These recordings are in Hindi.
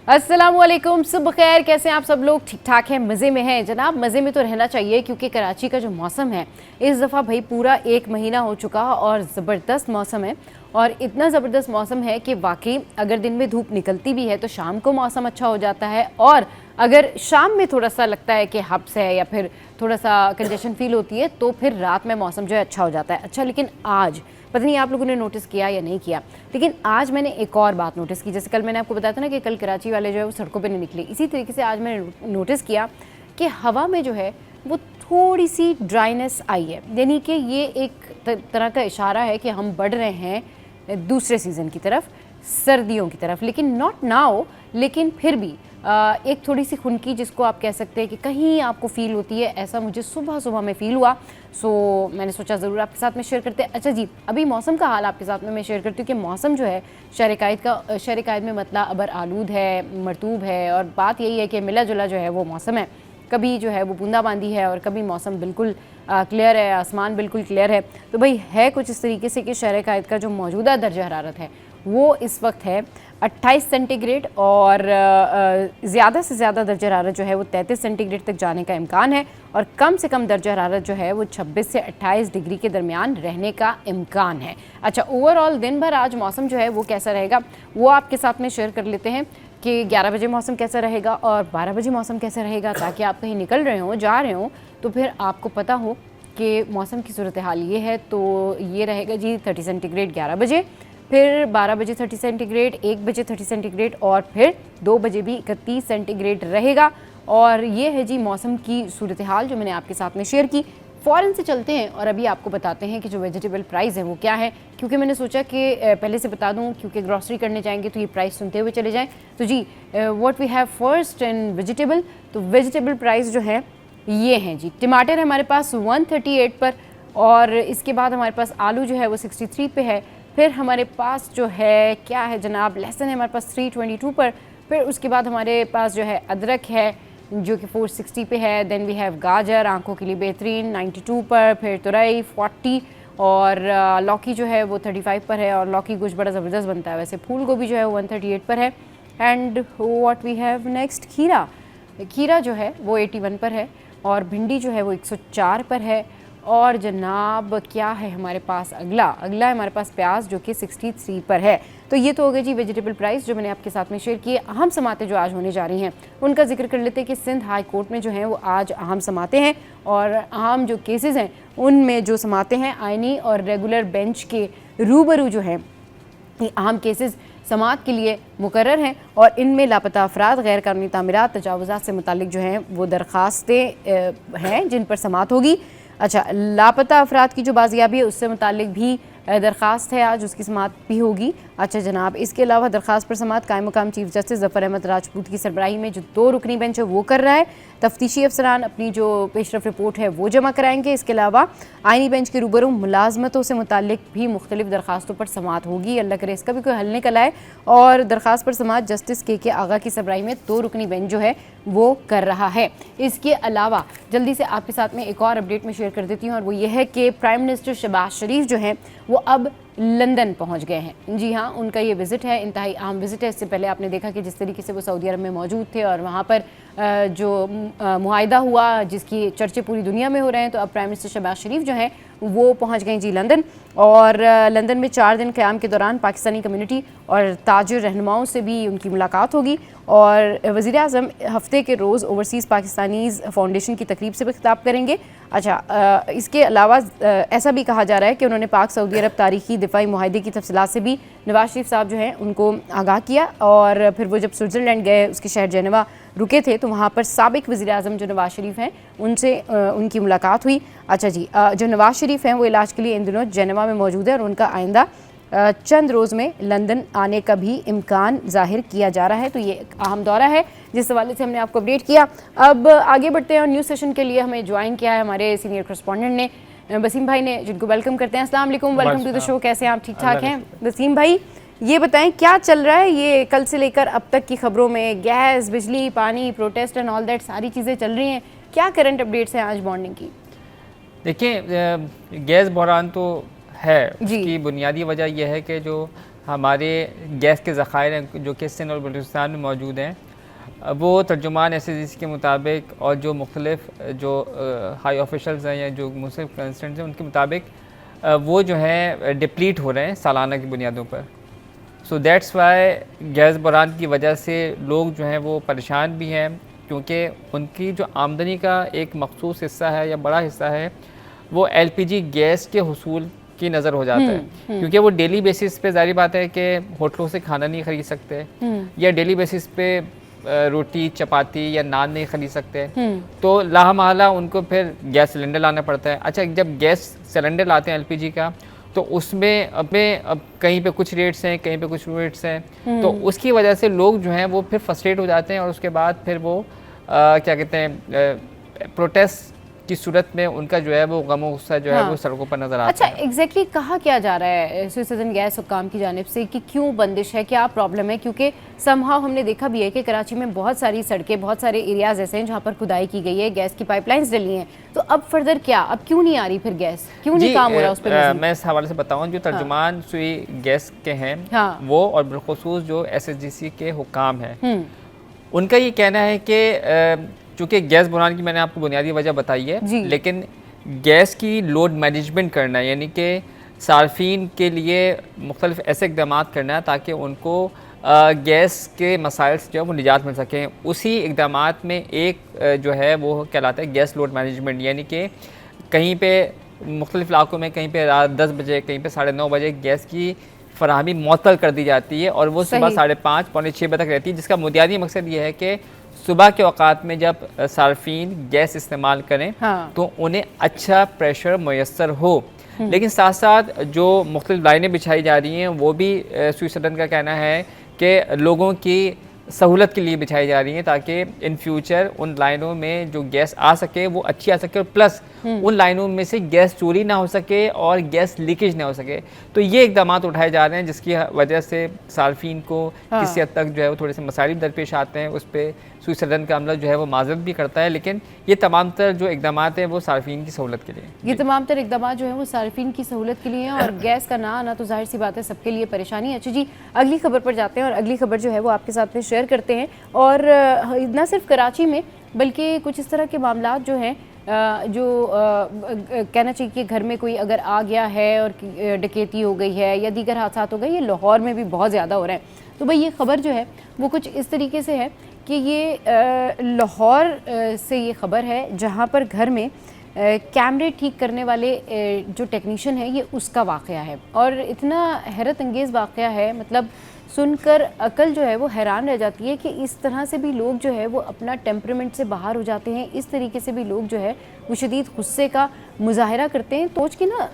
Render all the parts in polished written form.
अस्सलामुअलैकुम, सुबह खैर। कैसे हैं आप सब लोग? ठीक ठाक हैं, मज़े में हैं जनाब। मज़े में तो रहना चाहिए क्योंकि कराची का जो मौसम है इस दफ़ा भाई पूरा 1 महीना हो चुका और ज़बरदस्त मौसम है। और इतना ज़बरदस्त मौसम है कि वाकई अगर दिन में धूप निकलती भी है तो शाम को मौसम अच्छा हो जाता है, और अगर शाम में थोड़ा सा लगता है कि हब्स है या फिर थोड़ा सा कंजेशन फील होती है तो फिर रात में मौसम जो है अच्छा हो जाता है। अच्छा, लेकिन आज पता नहीं आप लोगों ने नोटिस किया या नहीं किया, लेकिन आज मैंने एक और बात नोटिस की। जैसे कल मैंने आपको बताया था ना कि कल कराची वाले जो है वो सड़कों पे नहीं निकले, इसी तरीके से आज मैंने नोटिस किया कि हवा में जो है वो थोड़ी सी ड्राइनेस आई है। यानी कि ये एक तरह का इशारा है कि हम बढ़ रहे हैं दूसरे सीज़न की तरफ, सर्दियों की तरफ। लेकिन नॉट नाउ, लेकिन फिर भी एक थोड़ी सी खुनकी जिसको आप कह सकते हैं कि कहीं आपको फ़ील होती है, ऐसा मुझे सुबह सुबह में फ़ील हुआ। सो मैंने सोचा ज़रूर आपके साथ में शेयर करते हैं। अच्छा जी, अभी मौसम का हाल आपके साथ में मैं शेयर करती हूँ कि मौसम जो है शहर कायद में मतला अबर आलूद है, मरतूब है, और बात यही है कि मिला जुला जो है वो मौसम है। कभी जो है वो बूंदाबांदी है और कभी मौसम बिल्कुल क्लियर है, आसमान बिल्कुल क्लियर है। तो भाई है कुछ इस तरीके से कि शहर कायद का जो मौजूदा दर्जा हरारत है वो इस वक्त है 28 सेंटीग्रेड, और ज़्यादा से ज़्यादा दर्जा हरारत जो है वो 33 सेंटीग्रेड तक जाने का इम्कान है, और कम से कम दर्जा हरारत जो है वो 26 से 28 डिग्री के दरमियान रहने का इम्कान है। अच्छा, ओवरऑल दिन भर आज मौसम जो है वो कैसा रहेगा वो आपके साथ में शेयर कर लेते हैं कि 11 बजे मौसम कैसा रहेगा और 12 बजे मौसम कैसा रहेगा, ताकि आप कहीं निकल रहे हो, जा रहे हो, तो फिर आपको पता हो कि मौसम की सूरत हाल ये है। तो ये रहेगा जी 30 सेंटीग्रेड 11 बजे, फिर 12 बजे 30 सेंटीग्रेड, 1 बजे 30 सेंटीग्रेड, और फिर 2 बजे भी 31 सेंटीग्रेड रहेगा। और ये है जी मौसम की सूरत हाल जो मैंने आपके साथ में शेयर की। फ़ौरन से चलते हैं और अभी आपको बताते हैं कि जो वेजिटेबल प्राइस है वो क्या है, क्योंकि मैंने सोचा कि पहले से बता दूं, क्योंकि ग्रॉसरी करने जाएंगे तो ये प्राइस सुनते हुए चले जाएं। तो जी, what we have first in vegetable, तो वेजिटेबल प्राइस जो है ये हैं जी। टमाटर है हमारे पास 138 पर, और इसके बाद हमारे पास आलू जो है वो 63 पे है। फिर हमारे पास जो है क्या है जनाब, लहसुन है हमारे पास 322 पर। फिर उसके बाद हमारे पास जो है अदरक है जो कि 460 पे है। देन वी हैव गाजर, आंखों के लिए बेहतरीन, 92 पर। फिर तुरई 40, और लौकी जो है वो 35 पर है, और लौकी कुछ बड़ा ज़बरदस्त बनता है वैसे। फूल गोभी जो है वो 138 पर है। And what we have next, खीरा जो है वो 81 पर है, और भिंडी जो है वो 104 पर है। और जनाब क्या है हमारे पास अगला है हमारे पास प्याज जो कि 63 पर है। तो ये तो हो गई जी वेजिटेबल प्राइस जो मैंने आपके साथ में शेयर किए। अहम समातें जो आज होने जा रही हैं उनका जिक्र कर लेते हैं कि सिंध हाई कोर्ट में जो हैं वो आज अहम समातें हैं, और अहम जो केसेस हैं उनमें जो समातें हैं आइनी और रेगुलर बेंच के रूबरू जो हैं ये अहम केसेस समात के लिए मुकर्रर हैं, और इनमें लापता अफराद, गैर कानूनी तामीरात, तजावुज़ात से मुतालिक जो हैं वो दरख्वास्तें हैं जिन पर समात होगी। अच्छा, लापता अफराद की जो बाजियाबी है उससे मुतालिक भी दरख्वास्त है, आज उसकी समात भी होगी। अच्छा जनाब, इसके अलावा दरख्वास्त पर समात कायम मुकाम चीफ जस्टिस ज़फ़र अहमद राजपूत की सरबराही में जो 2 रुकनी बेंच है वो कर रहा है। तफ्तीशी अफसरान अपनी जो पेशरफ रिपोर्ट है वो जमा कराएंगे। इसके अलावा आइनी बेंच के रूबरू मुलाजमतों से मुतालिक भी मुख्तलिफ दरख्वास्तों पर समात होगी। अल्लाह करे इसका भी कोई हल निकल आए। और दरख्वास्त पर समात जस्टिस के आगा की सरबराही में 2 रुकनी बेंच जो है वो कर रहा है। इसके अलावा जल्दी से आपके साथ में एक और अपडेट में शेयर कर देती हूँ, और वो ये है कि प्राइम मिनिस्टर शहबाज शरीफ जो हैं वो अब लंदन पहुंच गए हैं। जी हाँ, उनका ये विज़िट है, इंतहाई अहम विज़िट है। इससे पहले आपने देखा कि जिस तरीके से वो सऊदी अरब में मौजूद थे और वहाँ पर जो मुआहिदा हुआ जिसकी चर्चे पूरी दुनिया में हो रहे हैं, तो अब प्राइम मिनिस्टर शहबाज शरीफ जो हैं वो पहुंच गए जी लंदन। और लंदन में 4 दिन क़याम के दौरान पाकिस्तानी कम्युनिटी और ताजिर रहनुमाओं से भी उनकी मुलाकात होगी, और वज़ीर आज़म हफ़्ते के रोज़ ओवरसीज़ पाकिस्तानीज़ फाउंडेशन की तकरीब से भी खिताब करेंगे। अच्छा, इसके अलावा ऐसा भी कहा जा रहा है कि उन्होंने पाक सऊदी अरब तारीखी दिफाई मुआहिदे की तफसीलात से भी नवाज शरीफ साहब जो हैं उनको आगाह किया। और फिर वो जब स्विट्ज़रलैंड गए, उसके शहर जेनेवा रुके थे, तो वहाँ पर साबिक वज़ीर आज़म जो नवाज शरीफ हैं उनसे उनकी मुलाकात हुई। अच्छा जी, जो नवाज शरीफ हैं वो इलाज के लिए इन दिनों जेनेवा में मौजूद है, और उनका आइंदा चंद रोज़ में लंदन आने का भी इम्कान जाहिर किया जा रहा है। तो ये एक अहम दौरा है जिस हवाले से हमने आपको अपडेट किया। अब आगे बढ़ते हैं, और न्यूज़ सेशन के लिए हमें ज्वाइन किया है हमारे सीनियर करस्पॉन्डेंट ने, वसीम भाई ने, जिनको वेलकम करते हैं। अस्सलाम वालेकुम, वेलकम टू द शो। कैसे हैं आप? ठीक ठाक हैं? वसीम भाई ये बताएं क्या चल रहा है, ये कल से लेकर अब तक की खबरों में गैस, बिजली, पानी, प्रोटेस्ट एंड ऑल दैट सारी चीज़ें चल रही हैं, क्या करंट अपडेट्स हैं आज मॉर्निंग की? देखिए, गैस बहरान तो है, उसकी बुनियादी वजह यह है कि जो हमारे गैस के ज़खायर हैं जो कि सिंध और बलूचिस्तान में मौजूद हैं, वो तर्जुमान SAGC के मुताबिक और जो मुख्तलिफ जो हाई ऑफिशल्स हैं या जो मुख्तलिफ कंसर्न्स हैं उनके मुताबिक वो जो है डिप्लीट हो रहे हैं सालाना की बुनियादों पर। सो दैट्स वाई गैस बहरान की वजह से लोग जो हैं वो परेशान भी हैं, क्योंकि उनकी जो आमदनी का एक मखसूस हिस्सा है या बड़ा हिस्सा है वो LPG गैस के हुसूल की नज़र हो जाता है, क्योंकि वो डेली बेसिस पे ज़ाहिर बात है कि होटलों से खाना नहीं खरीद सकते या डेली बेसिस पे रोटी चपाती या नान नहीं खरीद सकते, तो लाहमाला उनको फिर गैस सिलेंडर लाना पड़ता है। अच्छा, जब गैस सिलेंडर लाते हैं LPG का तो उसमें अब कहीं पे कुछ रेट्स हैं, कहीं पे कुछ रेट्स हैं, तो उसकी वजह से लोग जो हैं वो फिर फ्रस्ट्रेट हो जाते हैं और उसके बाद फिर वो क्या कहते हैं प्रोटेस्ट की सूरत में उनका जो है वो गम और गुस्सा जो है वो सड़कों पर नजर आता है। अच्छा, एग्जैक्टली कहा क्या जा रहा है स्विस सदर्न गैस हुक्काम की जानिब से कि क्यों बंदिश है, क्या प्रॉब्लम है? क्योंकि समहाउ हमने देखा भी है कि कराची में बहुत सारी सड़कें, बहुत सारे एरियाज ऐसे हैं जहाँ पर खुदाई की गई है, गैस की पाइपलाइंस डली हैं, तो अब फर्दर क्या, अब क्यों नहीं आ रही फिर गैस, क्यों नहीं काम हो रहा उस पर? मैं इस हवाले से बताऊँ, जो तर्जुमान सुई गैस के हैं वो और बिलखुसूस जो SAGC के हुक्काम हैं, उनका ये कहना है कि चूँकि गैस बहरान की मैंने आपको बुनियादी वजह बताई है, लेकिन गैस की लोड मैनेजमेंट करना, यानी कि सार्फिन के लिए मुख्तलिफ ऐसे इक़दाम करना ताकि उनको गैस के मसाइल से जो है वो निजात मिल सकें, उसी इक़दामात में एक जो है वो कहलाता है गैस लोड मैनेजमेंट, यानी कि कहीं पे मुख्तलिफ इलाकों में कहीं पे रात 10 बजे, कहीं पे 9:30 बजे गैस की फराहमी मुअत्तल कर दी जाती है और वो सुबह 5:30 पौने 6 बजे तक रहती है, जिसका बुनियादी मकसद ये है कि सुबह के औकात में जब सार्फिन गैस इस्तेमाल करें तो उन्हें अच्छा प्रेशर मैसर हो। लेकिन साथ साथ जो मुख्तलिफ लाइनें बिछाई जा रही हैं वो भी स्विस सदर्न का कहना है कि लोगों की सहूलत के लिए बिछाई जा रही हैं ताकि इन फ्यूचर उन लाइनों में जो गैस आ सके वो अच्छी आ सके और प्लस उन लाइनों में से गैस चोरी ना हो सके और गैस लीकेज ना हो सके। तो ये इक़दाम उठाए जा रहे हैं जिसकी वजह से सार्फिन को किसी हद तक जो है वो थोड़े से मसाइल दरपेश आते हैं। उस पर स्विस सदर्न का अमला जो है वो माजरत भी करता है, लेकिन ये तमाम तर जो इक़दाम हैं वो सार्फिन की सहूलत के लिए, ये तमाम तर इक़दाम जो है वो सार्फिन की सहूलत के लिए हैं और गैस का ना आना तो जाहिर सी बात है सबके लिए परेशानी है। अच्छा जी, अगली खबर पर जाते हैं और अगली खबर जो है वो आपके साथ में शेयर करते हैं। और न सिर्फ कराची में बल्कि कुछ इस तरह के मामला जो हैं जो कहना चाहिए कि घर में कोई अगर आ गया है और डकैती हो गई है या दीगर हादसा हो गए, ये लाहौर में भी बहुत ज़्यादा हो रहा है। तो भाई ये खबर जो है वो कुछ इस तरीके से है कि ये लाहौर से ये खबर है जहाँ पर घर में कैमरे ठीक करने वाले जो टेक्नीशियन है ये उसका वाक़या है और इतना हैरत अंगेज़ वाक़या है, मतलब सुनकर अकल जो है वो हैरान रह जाती है कि इस तरह से भी लोग जो है वो अपना टेम्परामेंट से बाहर हो जाते हैं, इस तरीके से भी लोग जो है वो शदीद गुस्से का मुजाहरा करते हैं। सोच के ना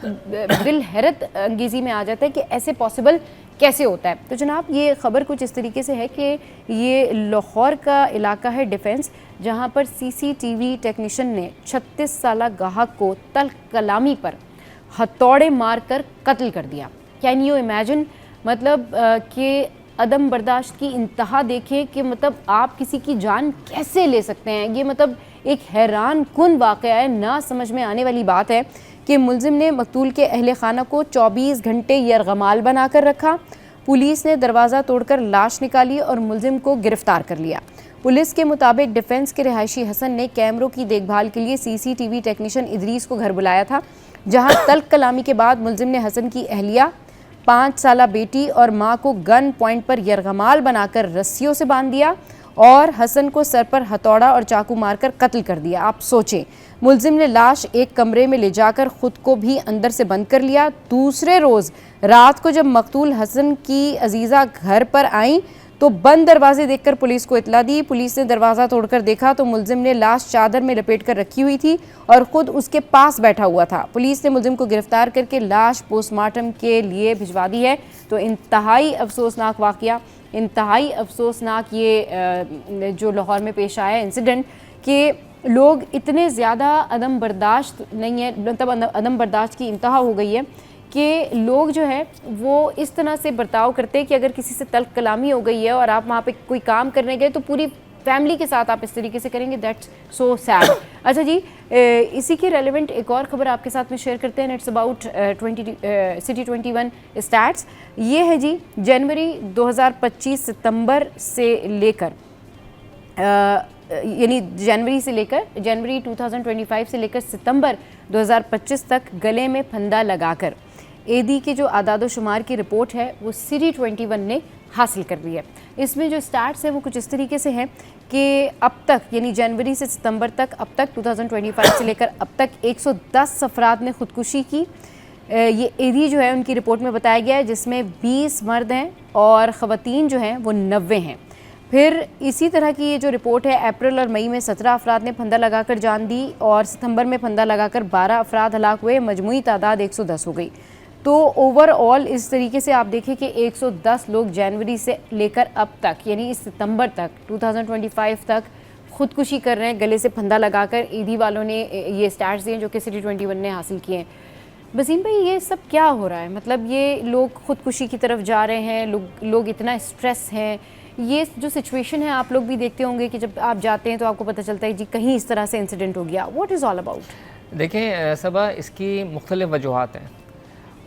दिल हैरत अंगेज़ी में आ जाता है कि ऐसे पॉसिबल कैसे होता है। तो जनाब ये ख़बर कुछ इस तरीके से है कि ये लाहौर का इलाका है डिफेंस, जहाँ पर CCTV टेक्नीशियन ने 36 साला गाहक को तल्ख कलामी पर हथौड़े मार कर कत्ल कर दिया। कैन यू इमेजिन, मतलब कि अदम बर्दाश्त की इंतहा देखें कि मतलब आप किसी की जान कैसे ले सकते हैं। ये मतलब एक हैरान कुन वाक़या है, ना समझ में आने वाली बात है कि मुलजिम ने मकतूल के अहले खाना को 24 घंटे यरगमाल बनाकर रखा। पुलिस ने दरवाज़ा तोड़कर लाश निकाली और मुलजिम को गिरफ्तार कर लिया। पुलिस के मुताबिक डिफेंस के रिहायशी हसन ने कैमरों की देखभाल के लिए CCTV टेक्नीशियन इदरीस को घर बुलाया था, जहां तल्ख कलामी के बाद मुलजिम ने हसन की अहलिया, 5 साला बेटी और मां को गन पॉइंट पर यरगमाल बनाकर रस्सियों से बांध दिया और हसन को सर पर हथौड़ा और चाकू मारकर कत्ल कर दिया। आप सोचें, मुलजिम ने लाश एक कमरे में ले जाकर खुद को भी अंदर से बंद कर लिया। दूसरे रोज़ रात को जब मकतूल हसन की अजीज़ा घर पर आई तो बंद दरवाजे देखकर पुलिस को इतला दी। पुलिस ने दरवाज़ा तोड़कर देखा तो मुलजिम ने लाश चादर में लपेट कर रखी हुई थी और ख़ुद उसके पास बैठा हुआ था। पुलिस ने मुलजिम को गिरफ्तार करके लाश पोस्टमार्टम के लिए भिजवा दी है। तो इंतहाई अफसोसनाक वाक़या, इंतहाई अफसोसनाक ये जो लाहौर में पेश आया इंसिडेंट कि लोग इतने ज़्यादा अदम बर्दाश्त नहीं है, मतलब अदम बर्दाश्त की इंतहा हो गई है कि लोग जो है वो इस तरह से बर्ताव करते हैं कि अगर किसी से तल्ख कलामी हो गई है और आप वहाँ पे कोई काम करने गए तो पूरी फैमिली के साथ आप इस तरीके से करेंगे, दैट्स सो सैड। अच्छा जी, इसी के रेलिवेंट एक और खबर आपके साथ में शेयर करते हैं। It's about city 21 stats. ये है जी जनवरी 2025 सितंबर से लेकर यानी जनवरी 2025 से लेकर सितंबर 2025 तक गले में फंदा लगाकर ईदी के जो आदादो शुमार की रिपोर्ट है वो सिटी 21 ने हासिल कर ली है। इसमें जो स्टैट्स है वो कुछ इस तरीके से हैं कि अब तक यानी जनवरी से सितंबर तक अब तक 2025 से लेकर अब तक 110 अफराद ने खुदकुशी की। ये ईदी जो है उनकी रिपोर्ट में बताया गया है, जिसमें 20 मर्द हैं और ख़वातीन जो हैं वो 90 हैं। फिर इसी तरह की ये जो रिपोर्ट है, अप्रैल और मई में 17 अफराद ने फंदा लगाकर जान दी और सितंबर में फंदा लगाकर 12 अफराद हलाक हुए। मजमूई तादाद 110 हो गई। तो ओवरऑल इस तरीके से आप देखें कि 110 लोग जनवरी से लेकर अब तक यानी इस सितंबर तक 2025 तक खुदकुशी कर रहे हैं गले से फंदा लगाकर। ईदी वालों ने ये स्टैट्स दिए जो कि सिटी 21 ने हासिल किए हैं। वसीम भाई, ये सब क्या हो रहा है? मतलब ये लोग खुदकुशी की तरफ जा रहे हैं, लोग इतना स्ट्रेस हैं। ये जो सिचुएशन है आप लोग भी देखते होंगे कि जब आप जाते हैं तो आपको पता चलता है जी कहीं इस तरह से इंसिडेंट हो गया। What is all about? देखें सबा, इसकी मुख्तलिफ वजूहात हैं।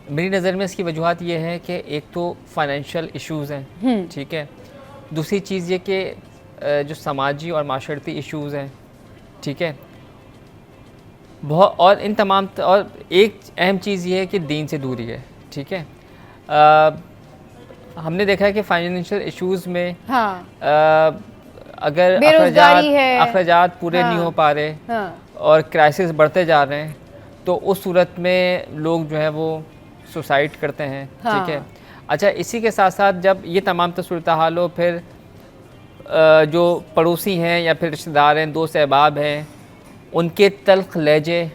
मेरी नज़र में इसकी वजूहात ये है कि एक तो फाइनेंशियल इश्यूज़ हैं, ठीक है। दूसरी चीज़ ये कि जो समाजी और माशरती इश्यूज़ हैं, ठीक है, बहुत। और इन तमाम और एक अहम चीज़ ये है कि दीन से दूरी है, ठीक है। हमने देखा है कि फाइनेंशियल इश्यूज़ में अगर अखराजात पूरे नहीं हो पा रहे और क्राइसिस बढ़ते जा रहे हैं तो उस सूरत में लोग जो है वो सुसाइड करते हैं, ठीक है। अच्छा, इसी के साथ साथ जब ये तमाम सूरत हाल हो, फिर जो पड़ोसी हैं या फिर रिश्तेदार हैं, दोस्त अहबाब हैं, उनके तल्ख लहजे,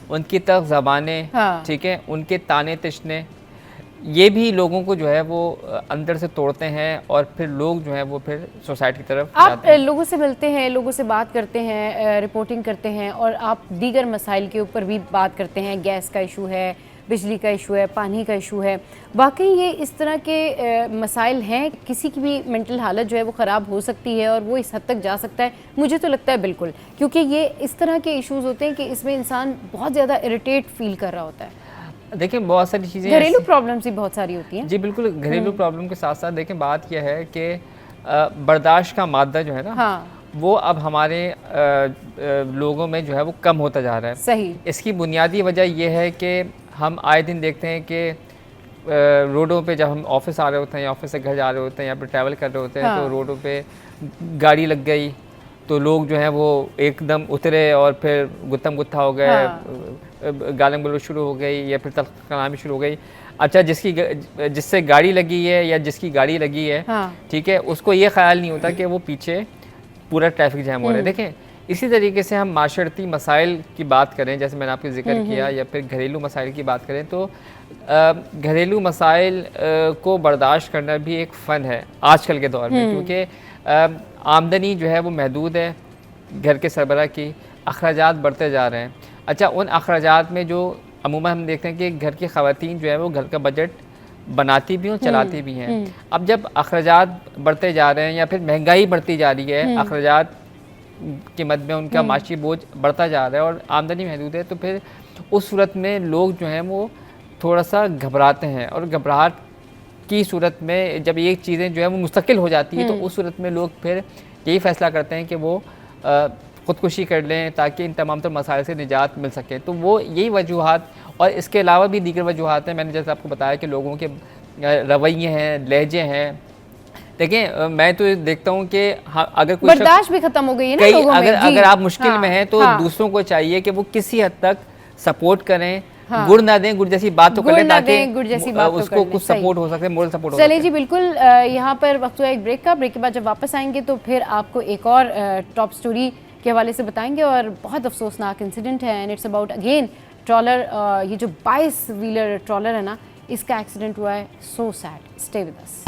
उनकी तल्ख ज़बानें, ठीक है, उनके ताने तशने, ये भी लोगों को जो है वो अंदर से तोड़ते हैं और फिर लोग जो है वो फिर सोसाइटी की तरफ आप लोगों से मिलते हैं, लोगों से बात करते हैं, रिपोर्टिंग करते हैं और आप दीगर मसाइल के ऊपर भी बात करते हैं। गैस का इशू है, बिजली का इशू है, पानी का इशू है। वाकई ये इस तरह के मसाइल हैं, किसी की भी मेंटल हालत जो है वो ख़राब हो सकती है और वो इस हद तक जा सकता है। मुझे तो लगता है बिल्कुल, क्योंकि ये इस तरह के इश्यूज़ होते हैं कि इसमें इंसान बहुत ज़्यादा इरिटेट फील कर रहा होता है। देखें, बहुत सारी चीज़ें, घरेलू प्रॉब्लम्स भी बहुत सारी होती हैं। जी बिल्कुल, घरेलू प्रॉब्लम के साथ साथ देखें बात यह है कि बर्दाश्त का मादा जो है ना, वो अब हमारे लोगों में जो है वो कम होता जा रहा है। सही। इसकी बुनियादी वजह यह है कि हम आए दिन देखते हैं कि रोडों पे जब हम ऑफिस आ रहे होते हैं या ऑफिस से घर जा रहे होते हैं या फिर ट्रैवल कर रहे होते हैं, तो रोडों पे गाड़ी लग गई तो लोग जो हैं वो एकदम उतरे और फिर गुत्थम गुत्था हो गए, गालियाँ गलौज शुरू हो गई या फिर तल्ख कलामी शुरू हो गई। अच्छा, जिससे गाड़ी लगी है या जिसकी गाड़ी लगी है, ठीक है, उसको ये ख्याल नहीं होता कि वो पीछे पूरा ट्रैफिक जैम हो रहा है। देखें, इसी तरीके से हम माशरती मसाइल की बात करें, जैसे मैंने आपको जिक्र किया, या फिर घरेलू मसाइल की बात करें, तो घरेलू मसाइल को बर्दाश्त करना भी एक फ़न है आजकल के दौर में, क्योंकि आमदनी जो है वो महदूद है घर के सरबराह की, अखराजात बढ़ते जा रहे हैं। अच्छा, उन अखराजात में जो अमूमन हम देखते हैं कि घर की ख़वातीन जो है वो घर का बजट बनाती भी हैं, चलाती भी हैं। अब जब अखराजात बढ़ते जा रहे हैं या फिर महंगाई बढ़ती जा रही है, अखराजात की मद में उनका माशी बोझ बढ़ता जा रहा है और आमदनी महदूद है, तो फिर उस सूरत में लोग जो हैं वो थोड़ा सा घबराते हैं। और घबराहट की सूरत में जब ये चीज़ें जो है वो मुस्तकिल हो जाती है, तो उस सूरत में लोग फिर यही फ़ैसला करते हैं कि वो ख़ुदकुशी कर लें ताकि इन तमाम तर मसाइल से निजात मिल सके। तो वो यही वजूहात और इसके अलावा भी दीगर वजूहात हैं। मैंने जैसे आपको बताया कि लोगों के रवैये हैं, लहजे हैं। देखिए, मैं तो देखता हूँ कि अगर कोई बर्दाश्त भी खत्म हो गई है ना लोगों में। अगर आप मुश्किल में हैं तो दूसरों को चाहिए कि वो किसी हद तक सपोर्ट करें, गुड़ ना दें, गुड़ जैसी बात तो करें ताकि उसको कुछ सपोर्ट हो सके, मोरल सपोर्ट हो सके। चलिए जी, बिल्कुल। यहाँ पर वक्त हुआ एक ब्रेक का। ब्रेक के बाद जब वापस आएंगे तो फिर आपको एक और टॉप स्टोरी के हवाले से बताएंगे और बहुत अफसोसनाक इंसिडेंट है and it's about again trawler. ये जो 22 व्हीलर ट्रॉलर है ना, इसका एक्सीडेंट हुआ है। So sad. Stay with us.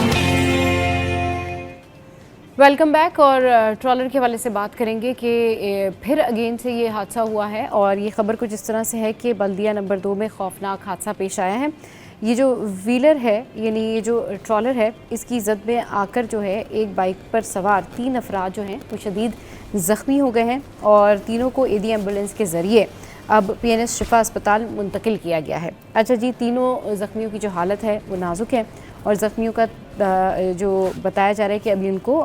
Welcome back. और ट्रॉलर के हवाले से बात करेंगे कि फिर अगेन से ये हादसा हुआ है और ये ख़बर कुछ इस तरह से है कि बल्दिया नंबर 2 में खौफनाक हादसा पेश आया है। ये जो व्हीलर है यानी ये जो ट्रॉलर है इसकी जद में आकर जो है एक बाइक पर सवार 3 अफराद जो हैं वो शदीद ज़ख्मी हो गए हैं और तीनों को एडी एम्बुलेंस के ज़रिए अब PNS शिफा अस्पताल मुंतकिल किया गया है। अच्छा जी, तीनों ज़ख्मियों की जो हालत है वो नाजुक है और ज़ख्मियों का जो बताया जा रहा है कि अभी उनको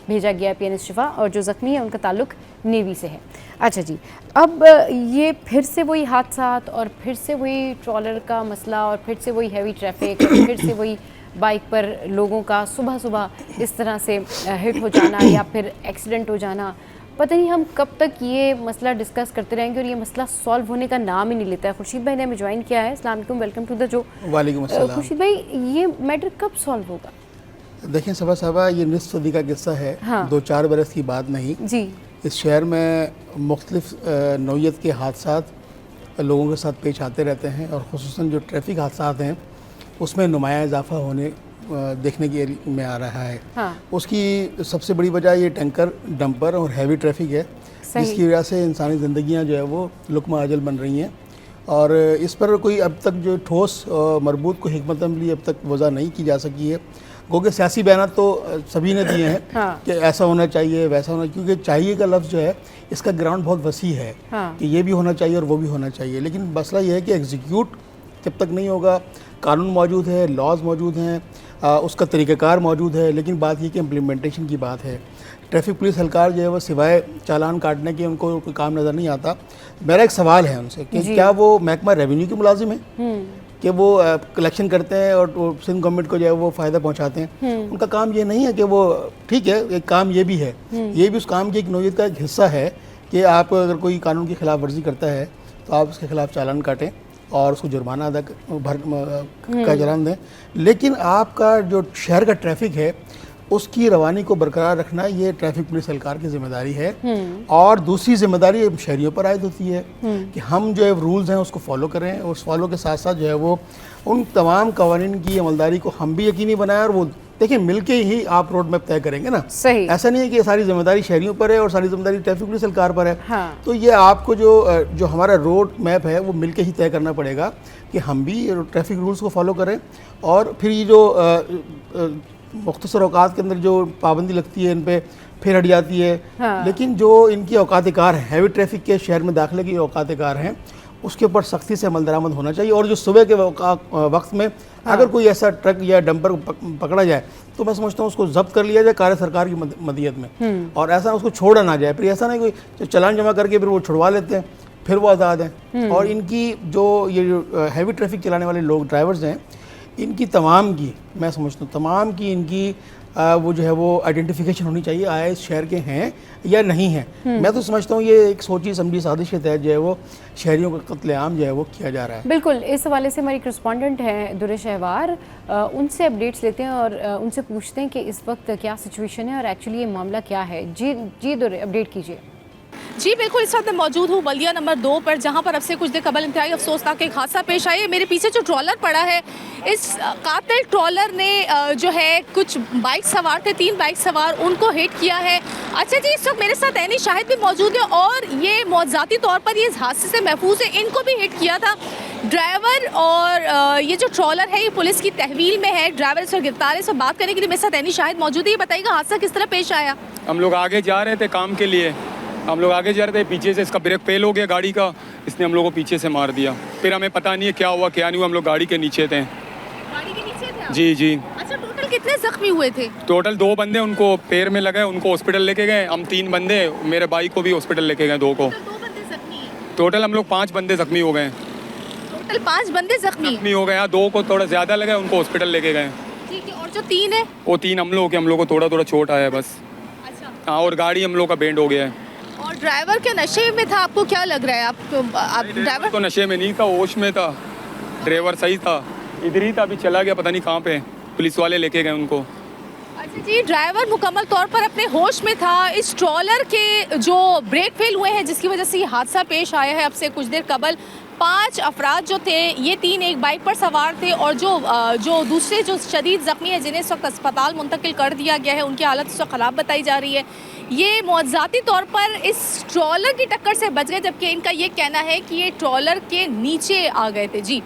भेजा गया है PNS शिफा और जो ज़ख्मी है उनका ताल्लुक नेवी से है। अच्छा जी, अब ये फिर से वही हादसात और फिर से वही ट्रॉलर का मसला और फिर से वही हैवी ट्रैफिक और फिर से वही बाइक पर लोगों का सुबह सुबह इस तरह से हिट हो जाना या फिर एक्सीडेंट हो जाना, पता नहीं हम कब तक ये मसला डिस्कस करते रहेंगे और ये मसला सॉल्व होने का नाम ही नहीं लेता है। खुर्शीद भाई ने हमें ज्वाइन किया है। अस्सलाम वालेकुम, वेलकम टू द जो। वालेकुम अस्सलाम। खुर्शीद भाई, ये मैटर कब सॉल्व होगा? देखें सबा साहबा, ये निस्फ सदी का किस्सा है। हाँ। 2-4 बरस की बात नहीं जी। इस शहर में मुख्तलिफ नौइयत के हादसात लोगों के साथ पेश आते रहते हैं और ख़ुसूसन जो ट्रैफिक हादसात हैं उसमें नुमाया इजाफा होने देखने की में आ रहा है। हाँ। उसकी सबसे बड़ी वजह ये टैंकर, डंपर और हैवी ट्रैफिक है, जिसकी वजह से इंसानी ज़िंदगियाँ जो है वो लुक़मा अजल बन रही हैं और इस पर कोई अब तक जो ठोस मरबूत को हिकमत अमली अब तक वज़ा नहीं की जा सकी है। गो के सियासी बयान तो सभी ने दिए हैं। हाँ। कि ऐसा होना चाहिए, वैसा होना, क्योंकि चाहिए का लफ्ज़ जो है इसका ग्राउंड बहुत वसी है। हाँ। कि ये भी होना चाहिए और वो भी होना चाहिए, लेकिन मसला ये है कि एग्जीक्यूट जब तक नहीं होगा, कानून मौजूद है, लॉज मौजूद हैं, उसका तरीक़ाकार मौजूद है, लेकिन बात ये कि इम्प्लीमेंटेशन की बात है। ट्रैफिक पुलिस हल्कार जो है वो सिवाय चालान काटने के उनको कोई काम नज़र नहीं आता। मेरा एक सवाल है उनसे कि क्या वो महकमा रेवेन्यू के मुलाजिम हैं कि वो कलेक्शन करते हैं और सिंध गवर्नमेंट को जो है वो फ़ायदा पहुंचाते हैं? उनका काम ये नहीं है कि वो, ठीक है एक काम ये भी है, ये भी उस काम की एक नौइयत का एक हिस्सा है कि आप अगर कोई कानून की खिलाफ वर्जी करता है तो आप उसके खिलाफ चालान काटें और उसको जुर्माना अदा का चालान दें, लेकिन आपका जो शहर का ट्रैफिक है उसकी रवानी को बरकरार रखना ये ट्रैफिक पुलिस एहलकार की जिम्मेदारी है। और दूसरी जिम्मेदारी शहरियों पर आयद होती है कि हम जो है रूल्स हैं उसको फॉलो करें और उस फॉलो के साथ साथ जो है वो उन तमाम कवानीन की अमलदारी को हम भी यकीनी बनाएं। और वो देखिए मिलके ही आप रोड मैप तय करेंगे ना। सही। ऐसा नहीं है कि सारी जिम्मेदारी शहरियों पर है और सारी जिम्मेदारी ट्रैफिक पुलिस एहलकार पर है। हाँ। तो ये आपको जो हमारा रोड मैप है वो मिलके ही तय करना पड़ेगा कि हम भी ट्रैफिक रूल्स को फॉलो करें। और फिर ये जो मुख्तसर औकात के अंदर जो पाबंदी लगती है इन पे फिर हट जाती है। हाँ। लेकिन जो इनकी औकात कार है, हैवी ट्रैफिक के शहर में दाखिले की औकात कार हैं, उसके ऊपर सख्ती से अमल दरामद होना चाहिए। और जो सुबह के वक्त में अगर कोई ऐसा ट्रक या डंपर पकड़ा जाए तो मैं समझता हूँ उसको जब्त कर लिया जाए कार्य सरकार की मदीयत में, और ऐसा उसको छोड़ा ना जाए। फिर ऐसा नहीं कोई चालान जमा करके फिर वो छुड़वा लेते हैं, फिर वो आज़ाद हैं। और इनकी जो ये जो हैवी ट्रैफिक चलाने वाले लोग ड्राइवर्स हैं, इनकी तमाम की, मैं समझता हूँ तमाम की इनकी वो जो है वो आइडेंटिफिकेशन होनी चाहिए, आया इस शहर के हैं या नहीं हैं। मैं तो समझता हूँ ये एक सोची समझी साजिश के तहत जो है वो शहरियों का कत्लेआम जो है वो किया जा रहा है। बिल्कुल, इस हवाले से हमारी करस्पॉन्डेंट हैं दुरे शहवार, उनसे अपडेट्स लेते हैं और उनसे पूछते हैं कि इस वक्त क्या सिचुएशन है और एक्चुअली ये मामला क्या है। जी दुरे, अपडेट कीजिए। जी बिल्कुल, इस वक्त मैं मौजूद हूँ बल्दिया नंबर 2 पर, जहाँ पर अब से कुछ देर कबल इंतहाई अफसोसनाक एक हादसा पेश आया है। मेरे पीछे जो ट्रॉलर पड़ा है, इस कातिल ट्रॉलर ने जो है कुछ बाइक सवार थे, 3 बाइक सवार, उनको हिट किया है। अच्छा जी, इस वक्त मेरे साथ ऐनी शाहिद भी मौजूद है और ये मौज़ाती तौर पर ये इस हादसे से महफूज है, इनको भी हिट किया था। ड्राइवर और ये जो ट्रॉलर है ये पुलिस की तहवील में है। ड्राइवर इस वक्त गिरफ्तार है। इस वक्त बात करने के लिए मेरे साथ ऐनी शाहिद मौजूद है। ये बताइएगा हादसा किस तरह पेश आया? हम लोग आगे जा रहे थे काम के लिए, हम लोग आगे जा रहे थे, पीछे से इसका ब्रेक फेल हो गया गाड़ी का, इसने हम लोग को पीछे से मार दिया। फिर हमें पता नहीं है क्या हुआ क्या नहीं हुआ, हम लोग गाड़ी के नीचे थे। गाड़ी के नीचे थे आप? जी जी। अच्छा, टोटल कितने जख्मी हुए थे? टोटल 2 बंदे, उनको पैर में लगे, उनको हॉस्पिटल लेके गए। हम 3 बंदे, मेरे भाई को भी हॉस्पिटल लेके गए, 2 को। 2 बंदे जख्मी हैं? टोटल हम लोग 5 बंदे जख्मी हो गए। टोटल 5 बंदे जख्मी हो गए। 2 को थोड़ा ज्यादा लगा, उनको हॉस्पिटल लेके गए। ठीक है, और जो 3 है? वो 3 हम लोग को थोड़ा थोड़ा चोट आया है बस। अच्छा। हाँ, और गाड़ी हम लोग का बैंड हो गया है। और ड्राइवर के नशे में था, आपको क्या लग रहा है? आप ड्राइवर तो नशे में नहीं था, होश में था। ड्राइवर सही था, इधर ही था, अभी चला गया पता नहीं कहाँ पे, पुलिस वाले लेके गए उनको। अच्छा जी, ड्राइवर मुकम्मल तौर पर अपने होश में था। इस ट्रॉलर के जो ब्रेक फेल हुए हैं जिसकी वजह से ये हादसा पेश आया है, अब से कुछ देर कबल 5 अफराद जो थे, ये 3 एक बाइक पर सवार थे और जो दूसरे जो शदीद ज़ख्मी है जिन्हें इस वक्त अस्पताल मुंतकिल कर दिया गया है, उनकी हालत इस वक्त ख़राब बताई जा रही है। ये मौज़ाती तौर पर इस ट्रॉलर की टक्कर से बच गए, जबकि इनका ये कहना है कि ये ट्रॉलर के नीचे आ गए थे। जी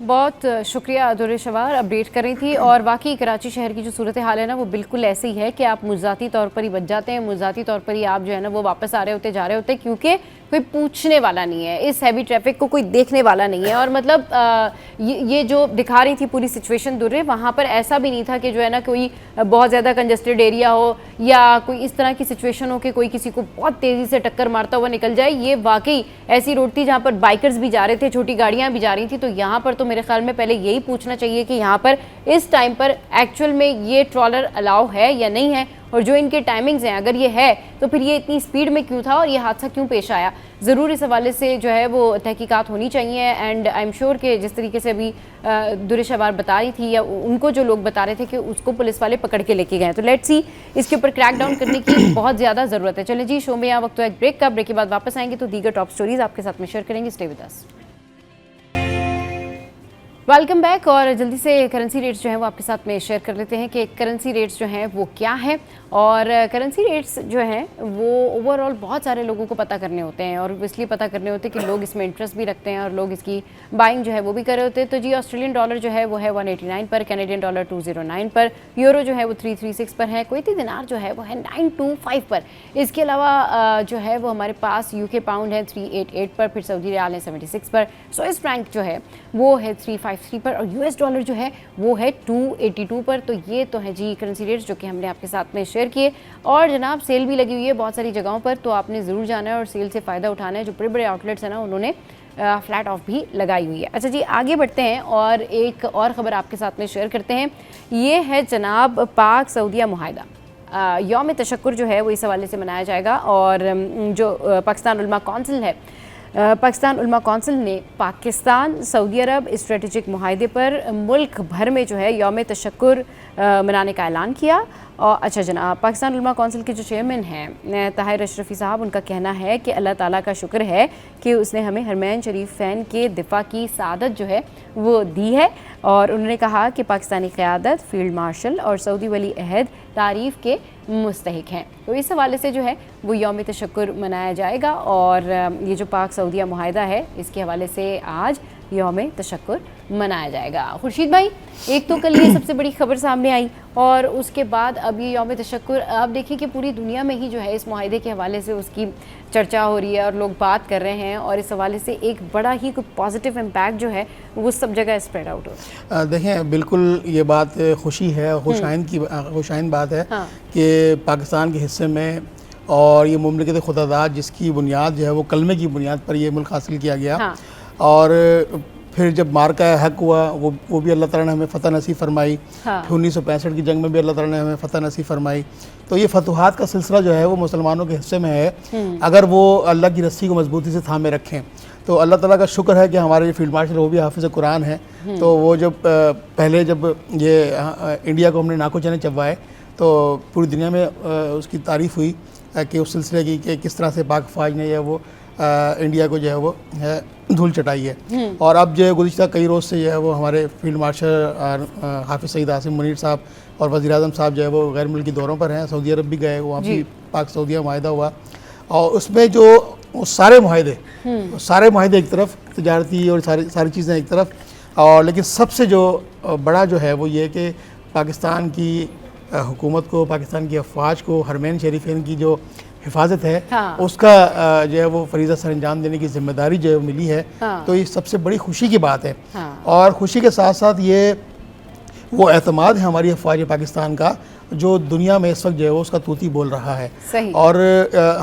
बहुत शुक्रिया दुर्र शवार, अपडेट कर रही थी। और वाकई कराची शहर की जो सूरत हाल है ना वो बिल्कुल ऐसी ही है कि आप मुज़ाती तौर पर ही बच जाते हैं, मुज़ाती तौर पर ही आप जो है ना वो वापस आ रहे होते जा रहे होते, क्योंकि कोई पूछने वाला नहीं है, इस हैवी ट्रैफिक को कोई देखने वाला नहीं है। और मतलब ये जो दिखा रही थी पूरी सिचुएशन दुर्रे, वहाँ पर ऐसा भी नहीं था कि जो है ना कोई बहुत ज़्यादा कंजस्टेड एरिया हो या कोई इस तरह की सिचुएशन हो कि कोई किसी को बहुत तेज़ी से टक्कर मारता हुआ निकल जाए। ये वाकई ऐसी रोड थी जहाँ पर बाइकर्स भी जा रहे थे, छोटी गाड़ियाँ भी जा रही थी। तो यहाँ पर तो मेरे ख्याल में पहले यही पूछना चाहिए कि यहाँ पर इस टाइम पर एक्चुअल में ये ट्रॉलर अलाउ है या नहीं है, और जो इनके टाइमिंग्स हैं अगर ये है तो फिर ये इतनी स्पीड में क्यों था और ये हादसा क्यों पेश आया। ज़रूर इस हवाले से जो है वो तहकीकात होनी चाहिए। एंड आई एम श्योर कि जिस तरीके से अभी दुर्र शवार बता रही थी या उनको जो लोग बता रहे थे कि उसको पुलिस वाले पकड़ के लेके गए, तो लेट्स सी इसके ऊपर क्रैक डाउन करने की बहुत ज़्यादा ज़रूरत है। चलें जी, शो में यहाँ वक्त तो एक ब्रेक का, ब्रेक के बाद वापस आएंगे तो दीगर टॉप स्टोरीज आपके साथ में शेयर करेंगे। Stay with us. Welcome back. और जल्दी से करेंसी रेट्स जो हैं वो आपके साथ में शेयर कर लेते हैं कि करेंसी रेट्स जो हैं वो क्या है। और करेंसी रेट्स जो हैं वो ओवरऑल बहुत सारे लोगों को पता करने होते हैं, और इसलिए पता करने होते हैं कि लोग इसमें इंटरेस्ट भी रखते हैं और लोग इसकी बाइंग जो है वो भी कर रहे होते हैं। तो जी, ऑस्ट्रेलियन डॉलर जो है वो है 189 पर, कैनेडियन डॉलर 209 पर, यूरो जो है वो 336 पर है, कुवैती दिनार जो है वो है 925 पर। इसके अलावा जो है वो हमारे पास यूके पाउंड है 388 पर, फिर सऊदी रियाल है 76 पर, स्विस फ्रैंक जो है वो है 353 पर, और यूएस डॉलर जो है वो है 282 पर। तो ये तो है जी करेंसी रेट्स जो कि हमने आपके साथ में शेयर किए। और जनाब सेल भी लगी हुई है बहुत सारी जगहों पर, तो आपने ज़रूर जाना है और सेल से फ़ायदा उठाना है। जो बड़े बड़े आउटलेट्स हैं ना उन्होंने फ्लैट ऑफ भी लगाई हुई है। अच्छा जी, आगे बढ़ते हैं और एक और ख़बर आपके साथ में शेयर करते हैं। ये है जनाब पाक सऊदिया मुआहिदा। यौम तशक्कुर जो है वो इस हवाले से मनाया जाएगा। और जो पाकिस्तान उलमा कौंसिल है, पाकिस्तान उलमा कौंसिल ने पाकिस्तान सऊदी अरब स्ट्रेटेजिक मुआहदे पर मुल्क भर में जो है यौम तशक्कुर मनाने का ऐलान किया। और अच्छा जनाब, पाकिस्तान उलमा कौंसिल के जो चेयरमैन हैं ताहिर अशरफी साहब, उनका कहना है कि अल्लाह ताला का शुक्र है कि उसने हमें हरमैन शरीफैन के दिफा की सादत जो है वो दी है। और उन्होंने कहा कि पाकिस्तानी क़यादत, फील्ड मार्शल और सऊदी वली अहद तारीफ़ के मुस्तहिक हैं। तो इस हवाले से जो है वो यौम तशक्कुर मनाया जाएगा। और ये जो पाक सऊदिया मुआहिदा है इसके हवाले से आज यौम तशक्कुर मनाया जाएगा। खुर्शीद भाई, एक तो कल ये सबसे बड़ी खबर सामने आई और उसके बाद अब ये यौम तशक्कुर, आप देखिए कि पूरी दुनिया में ही जो है इस मुआहिदे के हवाले से उसकी चर्चा हो रही है और लोग बात कर रहे हैं, और इस हवाले से एक बड़ा ही कोई पॉजिटिव इम्पैक्ट जो है वो सब जगह स्प्रेड आउट हो रहा है। देखें, बिल्कुल ये बात खुशी है, खुशाइन बात है कि पाकिस्तान के हिस्से में और ये मुमलिकत खुदादाद जिसकी बुनियाद जो है वो कलमे की बुनियाद पर ये मुल्क हासिल किया गया। हाँ। और फिर जब मार्का हक हुआ वो भी अल्लाह ताला ने हमें फ़तह नसीब फरमाई। हाँ। 1965 की जंग में भी अल्लाह ताला ने हमें फ़तह नसीब फरमाई। तो ये फतुहात का सिलसिला जो है वो मुसलमानों के हिस्से में है। अगर वो अल्लाह की रस्सी को मजबूती से थामे रखें तो अल्लाह ताला का शुक्र है कि हमारे फील्ड मार्शल वो भी हाफिज़ कुरान है। तो वो जब पहले जब ये इंडिया को हमने नाको चने चबवाए तो पूरी दुनिया में उसकी तारीफ़ हुई कि उस सिलसिले की कि किस तरह से पाक फ़ौज ने यह वो इंडिया को जो है वो धूल चटाई है। और अब जो है गुज़िश्ता कई रोज़ से जो है वो हमारे फील्ड मार्शल हाफिज़ सईद आसिम मुनीर साहब और वज़ीर आज़म साहब जो है वो गैर मुल्की दौरों पर हैं, सऊदी अरब भी गए, वहाँ भी पाक सऊदिया मुआहिदा हुआ। और उसमें जो सारे मुआहिदे एक तरफ, तजारती और सारी चीज़ें एक तरफ, और लेकिन सबसे जो बड़ा जो है वो ये कि पाकिस्तान की हुकूमत को, पाकिस्तान की अफवाज को हरमैन शरीफैन की जो हिफाजत है। हाँ। उसका जो है वो फरीज़ा सर अंजाम देने की जिम्मेदारी जो है मिली है। हाँ। तो ये सबसे बड़ी खुशी की बात है। हाँ। और खुशी के साथ साथ ये वो एतमाद है हमारी अफवाज पाकिस्तान का जो दुनिया में इस वक्त जो है वो उसका तूती बोल रहा है। सही। और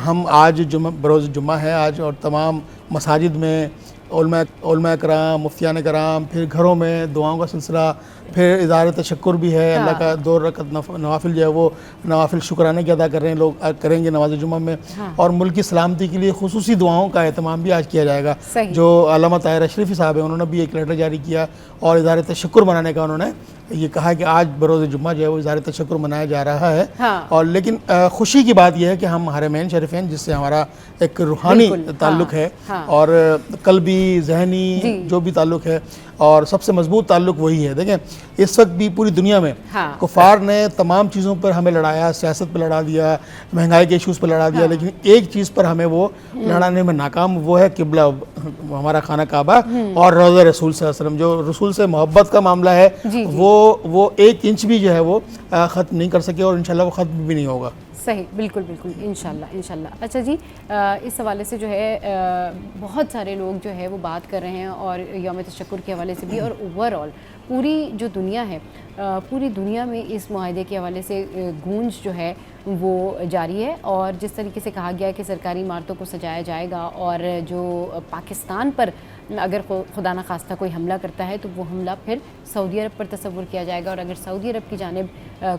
हम आज बरोज़ जुम्मा है आज, और तमाम मसाजिद में उलमा कराम, मुफ्तियान कराम, फिर घरों में दुआओं का सिलसिला, फिर इज़हार तशक्कुर भी है। हाँ। अल्लाह का 2 रकअत नवाफिल जो है वो नवाफिल शुक्राने की अदा कर रहे हैं लोग, करेंगे नमाज जुम्मा में। हाँ। और मुल्क की सलामती के लिए खुसूसी दुआओं का एहतमाम भी आज किया जाएगा। जो अल्लामा ताहिर अशरफी साहब हैं उन्होंने भी एक लेटर जारी किया और इज़हार तशक्कुर मनाने का उन्होंने ये कहा कि आज बरोज़ जुम्मा जो है वो इज़हार तशक्कुर मनाया जा रहा है। हाँ। और लेकिन खुशी की बात यह है कि हम हरमैन शरीफैन जिससे हमारा एक रूहानी ताल्लुक़ है। हाँ। और कल्बी ज़हनी जो भी ताल्लुक़ है, और सबसे मजबूत ताल्लुक वही है। देखें इस वक्त भी पूरी दुनिया में हाँ। कुफार ने तमाम चीज़ों पर हमें लड़ाया, सियासत पर लड़ा दिया, महंगाई के इशूज़ पर लड़ा दिया, लेकिन एक चीज़ पर हमें वो लड़ाने में नाकाम, वो है किबला, हमारा खाना काबा और रोज़ा रसूल सल्लल्लाहु अलैहि वसल्लम। जो रसूल से मोहब्बत का मामला है वो 1 इंच भी जो है वो ख़त्म नहीं कर सके और इंशाल्लाह वो ख़त्म भी नहीं होगा। सही, बिल्कुल बिल्कुल, इंशाल्लाह। अच्छा जी, इस हवाले से जो है बहुत सारे लोग जो है वो बात कर रहे हैं और यौम तशक्कुर के हवाले से भी, और ओवरऑल पूरी जो दुनिया है, पूरी दुनिया में इस मुआहदे के हवाले से गूंज जो है वो जारी है। और जिस तरीके से कहा गया है कि सरकारी इमारतों को सजाया जाएगा और जो पाकिस्तान पर अगर खुदा न खास्ता कोई हमला करता है तो वो हमला फिर सऊदी अरब पर तस्वुर किया जाएगा, और अगर सऊदी अरब की जानिब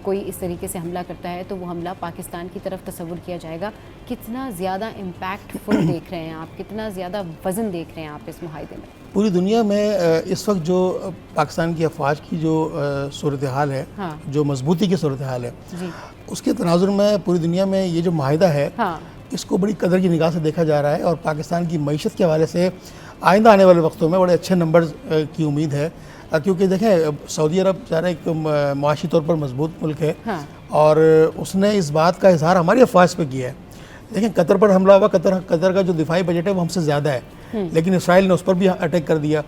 कोई इस तरीके से हमला करता है तो वो हमला पाकिस्तान की तरफ तस्वुर किया जाएगा। कितना ज़्यादा इम्पैक्टफुल देख रहे हैं आप, कितना ज़्यादा वज़न देख रहे हैं आप इस मुआहदे में? पूरी दुनिया में इस वक्त जो पाकिस्तान की अफवाज की जो सूरत हाल है, हाँ। जो मजबूती की सूरत हाल है जी। उसके तनाजुर में पूरी दुनिया में ये जो माहिदा है, हाँ। इसको बड़ी कदर की निगाह से देखा जा रहा है और पाकिस्तान की मईशत के हवाले से आइंदा आने वाले वक्तों में बड़े अच्छे नंबर की उम्मीद है। क्योंकि देखें सऊदी अरब ज़रा एक मुआशी तौर पर मजबूत मुल्क है, हाँ। और उसने इस बात का इजहार हमारी अफवाज पे किया है। देखें कतर पर हमला हुआ, कतर का जो दिफाई बजट है वो हमसे ज़्यादा है, लेकिन इसराइल ने उस पर भी अटैक कर दिया।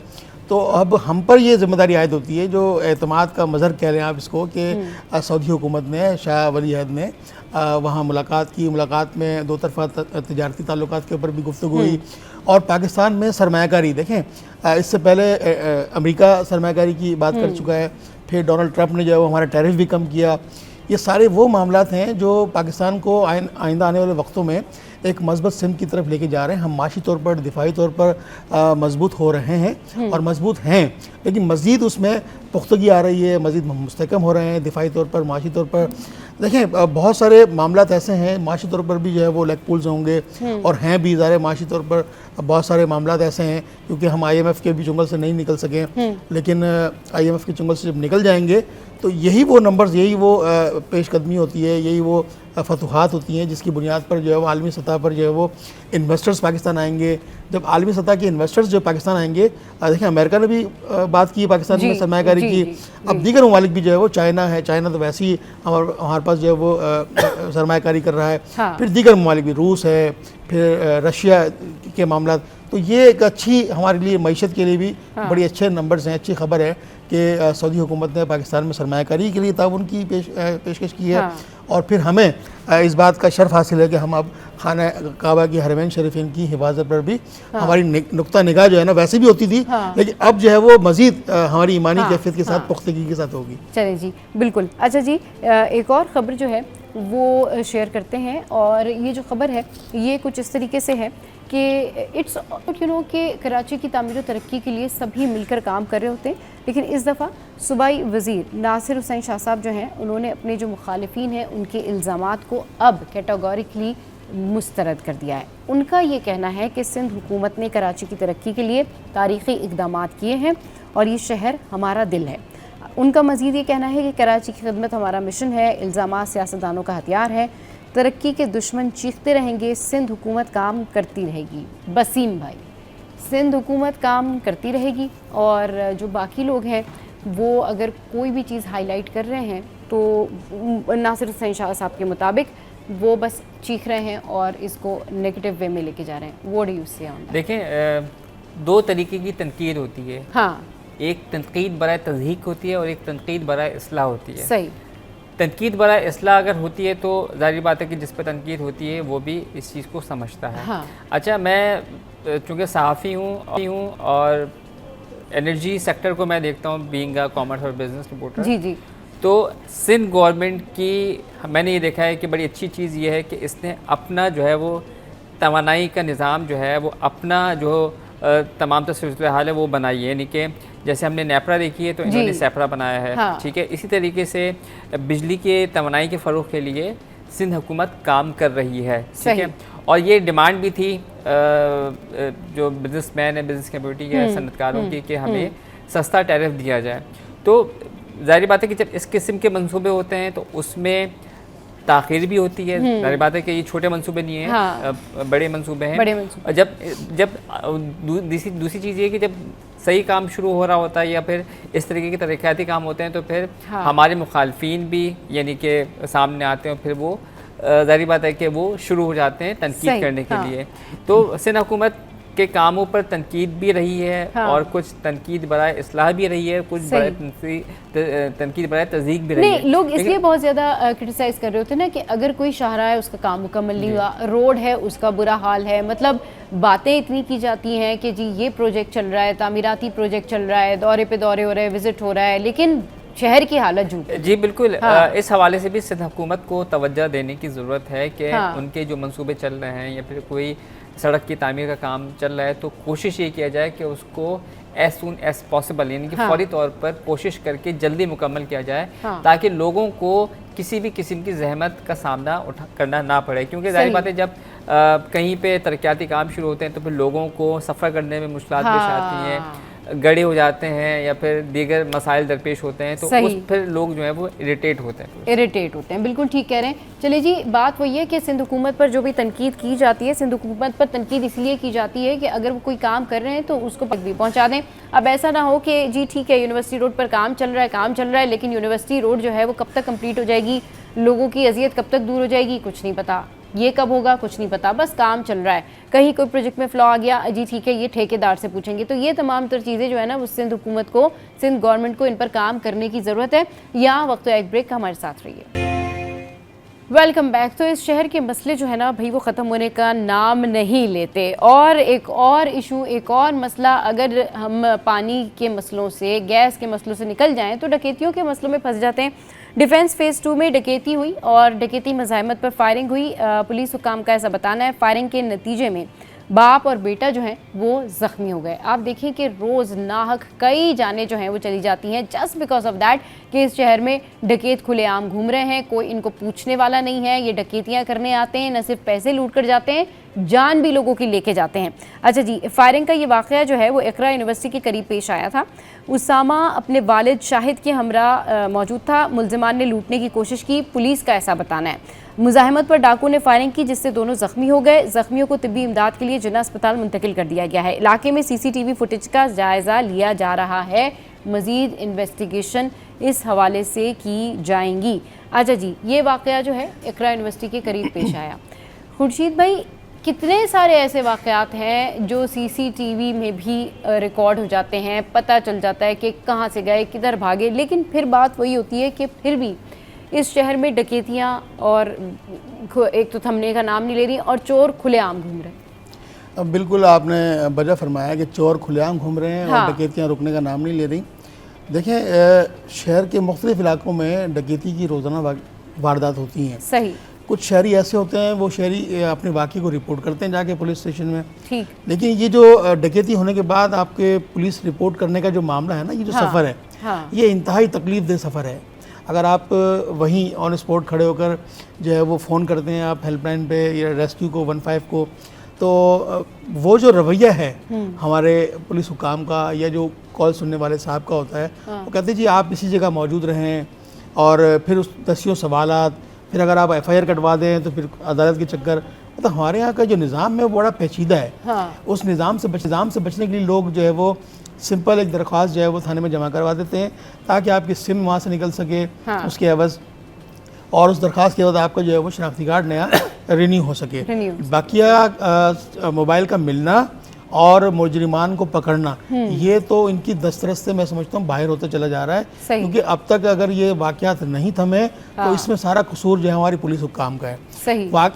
तो अब हम पर ये जिम्मेदारी आयद होती है, जो एतमाद का मज़हर कह लें आप इसको, कि सऊदी हुकूमत ने, शाह वली अहद ने वहाँ मुलाकात की। मुलाकात में 2 तरफ़ा तजारती ताल्लुकात के ऊपर भी गुफ्तगू हुई और पाकिस्तान में सरमायाकारी। देखें इससे पहले अमेरिका सरमायाकारी की बात कर चुका है, फिर डोनाल्ड ट्रंप ने जो है वो हमारा टैरिफ भी कम किया। ये सारे वो मामलात हैं जो पाकिस्तान को आइंदा आने वाले वक्तों में एक मजबूत सिमत की तरफ लेके जा रहे हैं। हम माशी तौर पर, दिफाई तौर पर मजबूत हो रहे हैं और मजबूत हैं, लेकिन मज़ीद उसमें पुख्तगी आ रही है, मज़ीद मुस्तहकम हो रहे हैं दिफाई तौर पर, माशी तौर पर। देखें बहुत सारे मामलात ऐसे हैं, माशी तौर पर भी जो है वो लेग पुल्स होंगे और हैं भी ज़ाहिर माशी तौर पर बहुत सारे मामलात ऐसे हैं, क्योंकि हम IMF के भी चुंगल से नहीं निकल सके, लेकिन IMF के चुंगल से जब निकल जाएंगे तो यही वो नंबर्स, यही वो पेशकदमी होती है, यही वो फतूहात होती हैं जिसकी बुनियाद पर जो है वो आलमी सतह पर जो है वो इन्वेस्टर्स पाकिस्तान आएंगे। जब आलमी सतह के इन्वेस्टर्स जो पाकिस्तान आएंगे, देखिए अमेरिका ने भी बात की पाकिस्तान में सरमायाकारी की, अब दीगर ममालिक भी जो है वो, चाइना है, चाइना तो वैसे ही हमारे पास जो है वो सरमायाकारी कर रहा है, फिर दीगर ममालिक भी, रूस है, फिर रशिया के मामला। तो ये एक अच्छी हमारे लिए, मईशत के लिए भी बड़ी अच्छे नंबर्स हैं, अच्छी खबर है कि सऊदी हुकूमत ने पाकिस्तान में सरमायाकारी के लिए ताउन की पेशकश की है। और फिर हमें इस बात का शर्फ हासिल है कि हम अब खाना काबा की हरमैन शरीफीन की हिफाजत पर भी हमारी नुक्ता निगाह जो है ना वैसे भी होती थी, लेकिन अब जो है वो मज़ीद हमारी ईमानी कैफियत के साथ, पुख्तगी के साथ होगी। चलिए जी, बिल्कुल। अच्छा जी, एक और ख़बर जो है वो शेयर करते हैं, और ये जो ख़बर है ये कुछ इस तरीके से है कि इट्स कि कराची की तामीर और तरक्की के लिए सभी मिलकर काम कर रहे होते हैं, लेकिन इस दफ़ा सूबाई वज़ीर नासिर हुसैन शाह साहब जो हैं उन्होंने अपने जो मुखालिफिन हैं उनके इल्ज़ामात को अब कैटेगोरिकली मुस्तरद कर दिया है। उनका ये कहना है कि सिंध हुकूमत ने कराची की तरक्की के लिए तारीख़ी इक़दामात किए हैं और ये शहर हमारा दिल है। उनका मज़ीद ये कहना है कि कराची की खिदमत हमारा मिशन है, इल्ज़ामात सियासतदानों का हथियार है, तरक्की के दुश्मन चीखते रहेंगे, सिंध हुकूमत काम करती रहेगी। बसीम भाई, सिंध हुकूमत काम करती रहेगी, और जो बाकी लोग हैं वो अगर कोई भी चीज़ हाईलाइट कर रहे हैं तो नासिर हुसैन शाह साहब के मुताबिक वो बस चीख रहे हैं और इसको नेगेटिव वे में लेके जा रहे हैं। व्हाट डू यू से ऑन दैट? देखें 2 तरीके की तनकीद होती है। हाँ, एक तनकीद बराए तज़हीक होती है और एक तनकीद बराए इस्लाह होती है। सही। तनकीद बराए इस्लाह अगर होती है तो ज़ाहिर बात है कि जिस पर तनकीद होती है वो भी इस चीज़ को समझता है। हाँ। अच्छा, मैं चूँकि सहाफ़ी हूँ और एनर्जी सेक्टर को मैं देखता हूँ, बीइंग अ कॉमर्स और बिजनेस रिपोर्टर। जी जी। तो सिंध गवर्नमेंट की मैंने ये देखा है कि बड़ी अच्छी चीज़ ये है कि इसने अपना जो है वो तवानाई का निज़ाम जो है वो अपना जो तमाम सूरत हाल है वो बनाई है। यानी कि जैसे हमने नेपरा देखी है तो इन्होंने सेपरा बनाया है। हाँ। ठीक है, इसी तरीके से बिजली के तवानाई के फ़रोग़ के लिए सिंध हुकूमत काम कर रही है। ठीक है, और ये डिमांड भी थी जो बिजनेसमैन है, बिजनेस कम्युनिटी के सनतकारों की, कि हमें सस्ता टैरिफ दिया जाए। तो ज़ाहिर बात है कि जब इस किस्म के मंसूबे होते हैं तो उसमें ताख़ीर भी होती है। ज़ाहिर बात है कि ये छोटे मंसूबे नहीं हैं। हाँ। बड़े मंसूबे हैं। बड़े मंसूबे। जब दूसरी चीज़ ये कि जब सही काम शुरू हो रहा होता है या फिर इस तरीके के तरक्याती काम होते हैं तो फिर हमारे मुखालफीन भी यानी कि सामने आते हैं और फिर वो ज़ाहिर बात है कि वो शुरू हो जाते हैं तनकीद करने के लिए। तो सिंध हुकूमत के कामों पर तनकीद भी रही है और कुछ तनकीद बराए इस्लाह भी रही है, कुछ तनकीद बराए तज़दीक भी रही है। लोग इसलिए बहुत ज़्यादा क्रिटिसाइज़ कर रहे होते हैं ना कि अगर कोई शाहराह है उसका काम मुकम्मल नहीं हुआ, रोड है उसका बुरा हाल है, मतलब बातें इतनी की जाती हैं कि जी ये प्रोजेक्ट चल रहा है, तामीराती प्रोजेक्ट चल रहा है, दौरे पे दौरे हो रहे हैं, विजिट हो रहा है, लेकिन शहर की हालत झूठ। जी बिल्कुल। इस हवाले से भी सिंध हुकूमत को तवज्जो देने की ज़रूरत है कि उनके जो मंसूबे चल रहे हैं या फिर कोई सड़क की तामीर का काम चल रहा है तो कोशिश ये किया जाए कि उसको एज सून एज पॉसिबल यानी कि फौरी तौर पर कोशिश करके जल्दी मुकम्मल किया जाए ताकि लोगों को किसी भी किस्म की जहमत का सामना करना ना पड़े, क्योंकि जाहिर बात है जब कहीं पे तरक्याती काम शुरू होते हैं तो फिर लोगों को सफ़र करने में मुश्किलात पेश आती हैं, गड़े हो जाते हैं या फिर दीगर मसाइल दरपेश होते हैं तो उस फिर लोग जो है वो इरिटेट होते हैं। बिल्कुल ठीक कह रहे हैं। चलिए जी, बात वही है कि सिंध हुकूमत पर जो भी तनकीद की जाती है, सिंध हुकूमत पर तनकीद इसलिए की जाती है कि अगर वो कोई काम कर रहे हैं तो उसको भी पहुंचा दें। अब ऐसा ना हो कि जी ठीक है यूनिवर्सिटी रोड पर काम चल रहा है लेकिन यूनिवर्सिटी रोड जो है वो कब तक कंप्लीट हो जाएगी, लोगों की अजियत कब तक दूर हो जाएगी, कुछ नहीं पता, ये कब होगा कुछ नहीं पता, बस काम चल रहा है। कहीं कोई प्रोजेक्ट में फ्लॉ आ गया, जी ठीक है ये ठेकेदार से पूछेंगे। तो ये तमाम तर चीज़ें जो है ना वो सिंध हुकूमत को, सिंध गवर्नमेंट को इन पर काम करने की ज़रूरत है। यहाँ वक्त एक ब्रेक का, हमारे साथ रहिए। Welcome back. तो इस शहर के मसले जो है ना भाई वो ख़त्म होने का नाम नहीं लेते, और एक और इशू, एक और मसला, अगर हम पानी के मसलों से, गैस के मसलों से निकल जाएं तो डकैतियों के मसलों में फंस जाते हैं। डिफेंस फेज़ 2 में डकैती हुई और डकैती मज़ाहमत पर फायरिंग हुई। पुलिस हुकाम का ऐसा बताना है, फायरिंग के नतीजे में बाप और बेटा जो हैं वो ज़ख्मी हो गए। आप देखें कि रोज़ नाहक कई जानें जो हैं वो चली जाती हैं जस्ट बिकॉज ऑफ दैट कि इस शहर में डकैत खुलेआम घूम रहे हैं, कोई इनको पूछने वाला नहीं है, ये डकैतियाँ करने आते हैं, न सिर्फ पैसे लूट कर जाते हैं, जान भी लोगों की लेके जाते हैं। अच्छा जी, फायरिंग का ये वाक़या जो है वो इकरा यूनिवर्सिटी के करीब पेश आया था। उसामा अपने वालिद शाहिद के हमरा मौजूद था। मुल्ज़िमान ने लूटने की कोशिश की, पुलिस का ऐसा बताना है। मुज़ाहमत पर डाकू ने फायरिंग की जिससे दोनों ज़ख्मी हो गए। ज़ख्मियों को तिब्बी इमदाद के लिए जिन्ना अस्पताल मुंतकिल कर दिया गया है। इलाके में CCTV फुटेज का जायज़ा लिया जा रहा है, मज़ीद इन्वेस्टिगेशन इस हवाले से की जाएंगी। अच्छा जी, ये वाक़या जो है इकरा यूनिवर्सिटी के करीब पेश आया। खुर्शीद भाई, कितने सारे ऐसे वाक़यात हैं जो CCTV में भी रिकॉर्ड हो जाते हैं, पता चल जाता है कि कहाँ से गए, किधर भागे, लेकिन फिर बात वही होती है कि फिर भी इस शहर में डकैतियाँ और एक तो थमने का नाम नहीं ले रही और चोर खुलेआम घूम रहे हैं। अब बिल्कुल आपने वजह फरमाया कि चोर खुलेआम घूम रहे हैं और डकैतियाँ रुकने का नाम नहीं ले रही। देखें, शहर के मुख्तलिफ इलाकों में डकैती की रोज़ाना वारदात होती हैं। सही। कुछ शहरी ऐसे होते हैं, वो शहरी अपने वाक़े को रिपोर्ट करते हैं जाके पुलिस स्टेशन में, ठीक। लेकिन ये जो डकैती होने के बाद आपके पुलिस रिपोर्ट करने का जो मामला है ना, ये जो सफ़र है, ये इंतहाई तकलीफ़देह सफ़र है। अगर आप वहीं ऑन स्पॉट खड़े होकर जो है वो फ़ोन करते हैं आप हेल्पलाइन पे या रेस्क्यू को 15 को, तो वो जो रवैया है हमारे पुलिस हुकाम का या जो कॉल सुनने वाले साहब का होता है, वो कहते हैं जी आप इसी जगह मौजूद रहें, और फिर उस दसियों सवालात, फिर अगर आप FIR कटवा दें तो फिर अदालत के चक्कर। मतलब हमारे यहाँ का जो निज़ाम है वो बड़ा पेचीदा है। उस निज़ाम से बचने के लिए लोग जो है वो सिंपल एक दरख्वास्त जो है वो थाने में जमा करवा देते हैं ताकि आपकी सिम वहाँ से निकल सके उसके एवज़, और उस दरख्वास्त के बाद आपका जो है वो शनाख्ती कार्ड नया रिन्यू हो सके। बाकिया मोबाइल का मिलना और मुजरिमान को पकड़ना, ये तो इनकी दस्तरस से मैं समझता हूँ बाहर होता चला जा रहा है, क्योंकि अब तक अगर ये वाक़यात नहीं थमे तो इसमें सारा कसूर जो है हमारी पुलिस हुक्काम का है।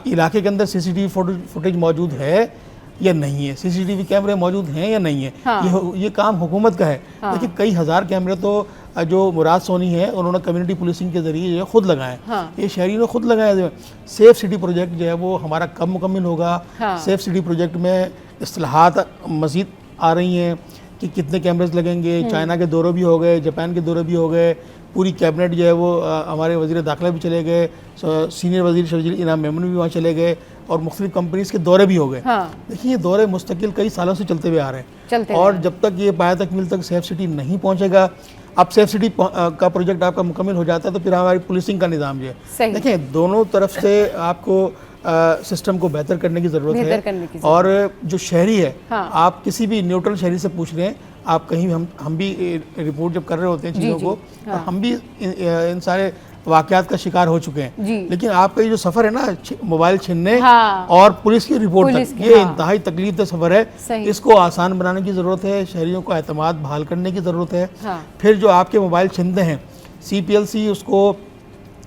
इलाके के अंदर CCTV फुटेज मौजूद है या नहीं है, CCTV कैमरे मौजूद हैं या नहीं है, ये काम हुकूमत का है। देखिए कई हज़ार कैमरे तो जो मुराद सोनी है उन्होंने कम्युनिटी पुलिसिंग के ज़रिए ये खुद लगाए, ये शहरियों ने खुद लगाया। सेफ सिटी प्रोजेक्ट जो है वो हमारा कब मुकम्मल होगा, सेफ सिटी प्रोजेक्ट में इस्तिलाहात मज़ीद आ रही हैं कि कितने कैमरेज लगेंगे। चाइना के दौरे भी हो गए, जापान के दौरे भी हो गए, पूरी कैबिनेट जो है वो हमारे वज़ीर दाखिला भी चले गए, सीनियर वज़ीर शर्जील इनाम मेमन भी वहाँ चले गए, और मुख्तलिफ कंपनीज़ के दौरे भी हो गए। देखिए ये दौरे मुस्तकिल कई सालों से चलते हुए आ रहे हैं, और जब तक ये पाया तकमील तक सेफ सिटी नहीं पहुँचेगा, अब सेफ सिटी का प्रोजेक्ट आपका मुकम्मल हो जाता है तो फिर हमारी पुलिसिंग का निज़ाम जो है, देखें दोनों तरफ से आपको सिस्टम को बेहतर करने की ज़रूरत है। और जो शहरी है, आप किसी भी न्यूट्रल शहरी से पूछ रहे हैं आप कहीं भी हम भी रिपोर्ट जब कर रहे होते हैं चीज़ों को, तो हम भी इन सारे वाकयात का शिकार हो चुके हैं। लेकिन आपका ये जो सफ़र है ना मोबाइल छीनने और पुलिस की रिपोर्ट तक, ये इंतहाई तकलीफ सफ़र है। इसको आसान बनाने की ज़रूरत है, शहरियों को एतमाद बहाल करने की ज़रूरत है। फिर जो आपके मोबाइल छीनते हैं, CPLC उसको